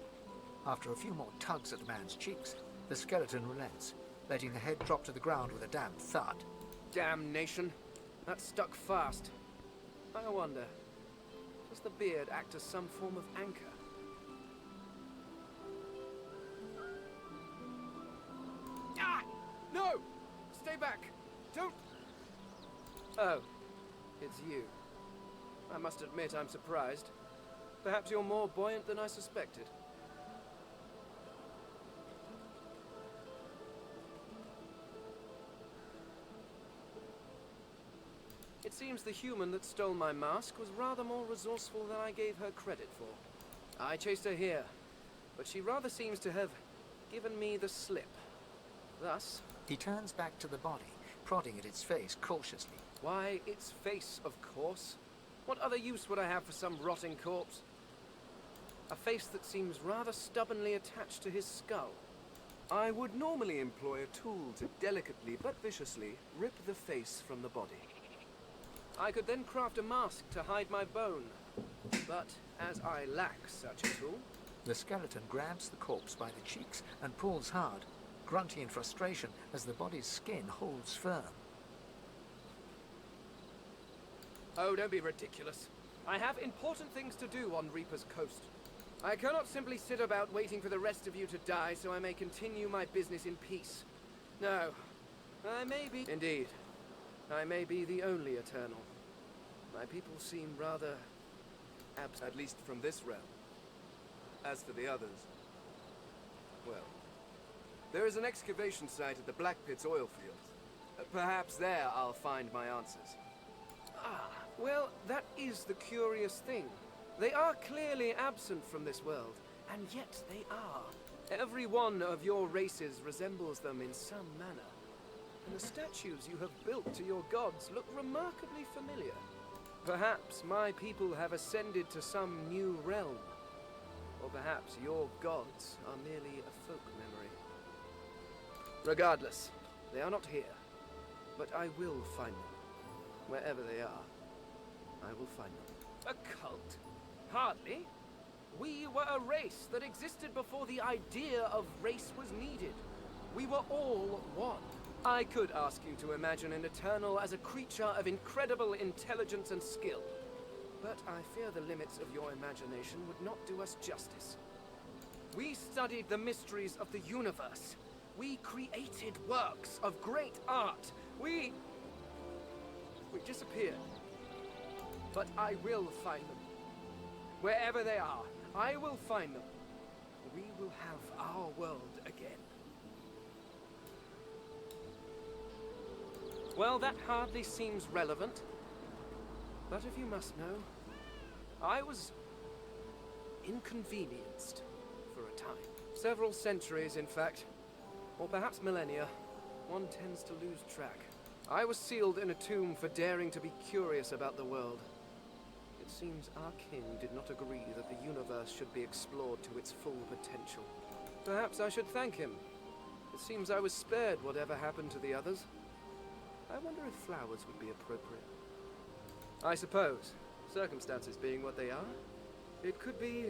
Speaker 7: After a few more tugs at the man's cheeks, the skeleton relents, letting the head drop to the ground with a damn thud.
Speaker 15: Damnation. That stuck fast. I wonder, does the beard act as some form of anchor? Ah! No! Stay back! Don't... Oh, it's you. I must admit I'm surprised. Perhaps you're more buoyant than I suspected. It seems the human that stole my mask was rather more resourceful than I gave her credit for. I chased her here, but she rather seems to have given me the slip. Thus...
Speaker 7: He turns back to the body, prodding at its face cautiously.
Speaker 15: Why, its face, of course. What other use would I have for some rotting corpse? A face that seems rather stubbornly attached to his skull.
Speaker 21: I would normally employ a tool to delicately but viciously rip the face from the body.
Speaker 15: I could then craft a mask to hide my bone. But as I lack such a tool...
Speaker 7: The skeleton grabs the corpse by the cheeks and pulls hard, grunting in frustration as the body's skin holds firm.
Speaker 15: Oh, don't be ridiculous. I have important things to do on Reaper's Coast. I cannot simply sit about waiting for the rest of you to die so I may continue my business in peace. No, I may be... Indeed, I may be the only Eternal. My people seem rather...
Speaker 21: At least from this realm. As for the others... Well, there is an excavation site at the Black Pit's oil fields. Perhaps there I'll find my answers.
Speaker 15: Ah, well, that is the curious thing. They are clearly absent from this world, and yet they are. Every one of your races resembles them in some manner. And the statues you have built to your gods look remarkably familiar. Perhaps my people have ascended to some new realm. Or perhaps your gods are merely a folk memory. Regardless, they are not here. But I will find them. Wherever they are, I will find them. A cult? Hardly. We were a race that existed before the idea of race was needed. We were all one. I could ask you to imagine an Eternal as a creature of incredible intelligence and skill. But I fear the limits of your imagination would not do us justice. We studied the mysteries of the universe. We created works of great art. We disappeared. But I will find them. Wherever they are, I will find them. We will have our world again. Well, that hardly seems relevant. But if you must know, I was inconvenienced for a time. Several centuries, in fact. Or perhaps millennia. One tends to lose track. I was sealed in a tomb for daring to be curious about the world. It seems our king did not agree that the universe should be explored to its full potential. Perhaps I should thank him. It seems I was spared whatever happened to the others. I wonder if flowers would be appropriate. I suppose, circumstances being what they are, it could be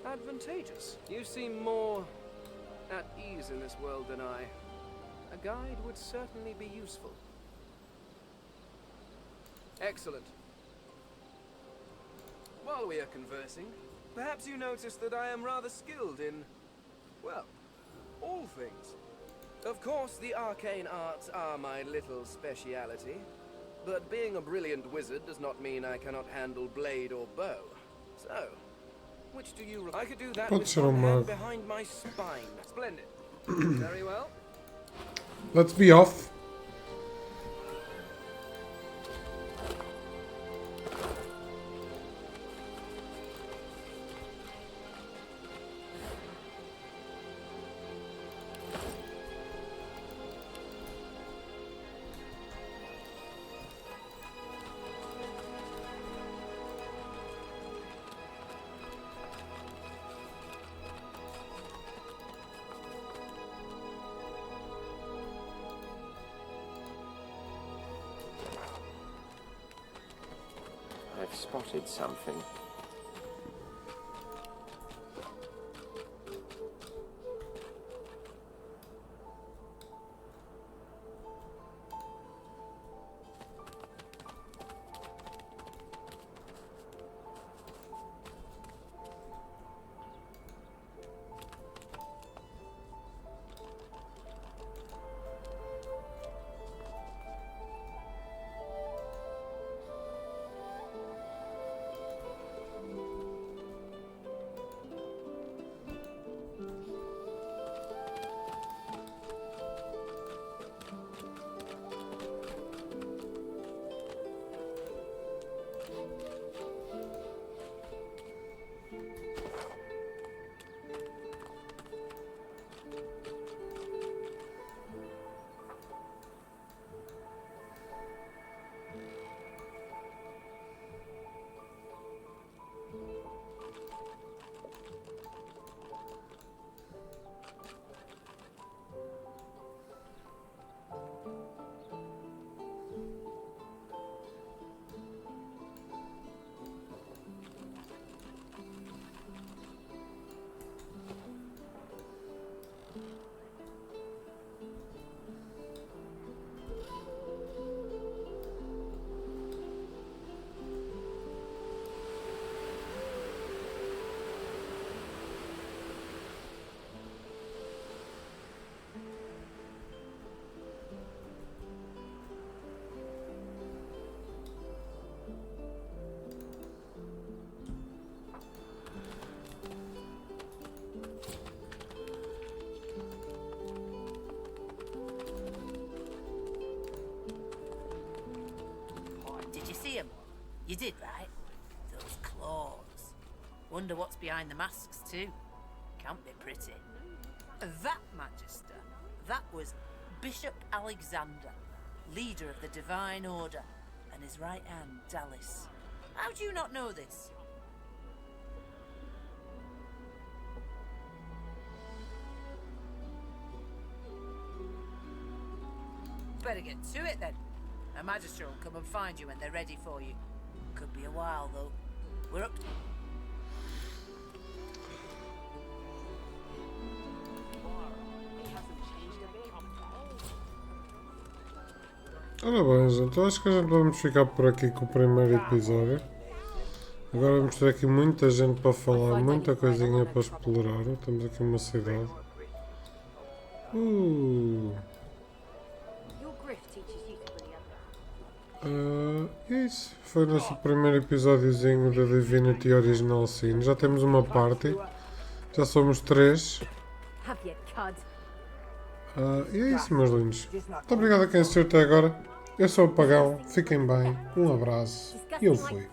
Speaker 15: advantageous. You seem more at ease in this world than I. A guide would certainly be useful. Excellent. While we are conversing, perhaps you notice that I am rather skilled in, well, all things. Of course, the arcane arts are my little speciality, but being a brilliant wizard does not mean I cannot handle blade or bow. So, which do you... I could do that with one hand behind my spine. Splendid. Very well.
Speaker 1: Let's be off.
Speaker 2: I've spotted something.
Speaker 8: You did, right? Those claws. Wonder what's behind the masks, too. Can't be pretty. That, Magister, that was Bishop Alexander, leader of the Divine Order, and his right hand, Dallas. How do you not know this? Better get to it, then. A Magister will come and find you when they're ready for you. Could be a while, though. We're up.
Speaker 1: Ora bem, gente, eu acho que a gente vamos ficar por aqui com o primeiro episódio. Agora vamos ter aqui muita gente para falar, muita coisinha para explorar. Temos aqui uma cidade. E é isso. Foi o nosso primeiro episódiozinho da Divinity Original Sin. Já temos uma parte. Já somos 3. E é isso, meus lindos. Muito obrigado a quem assistiu até agora. Eu sou o Pagão. Fiquem bem. Um abraço. E eu fui.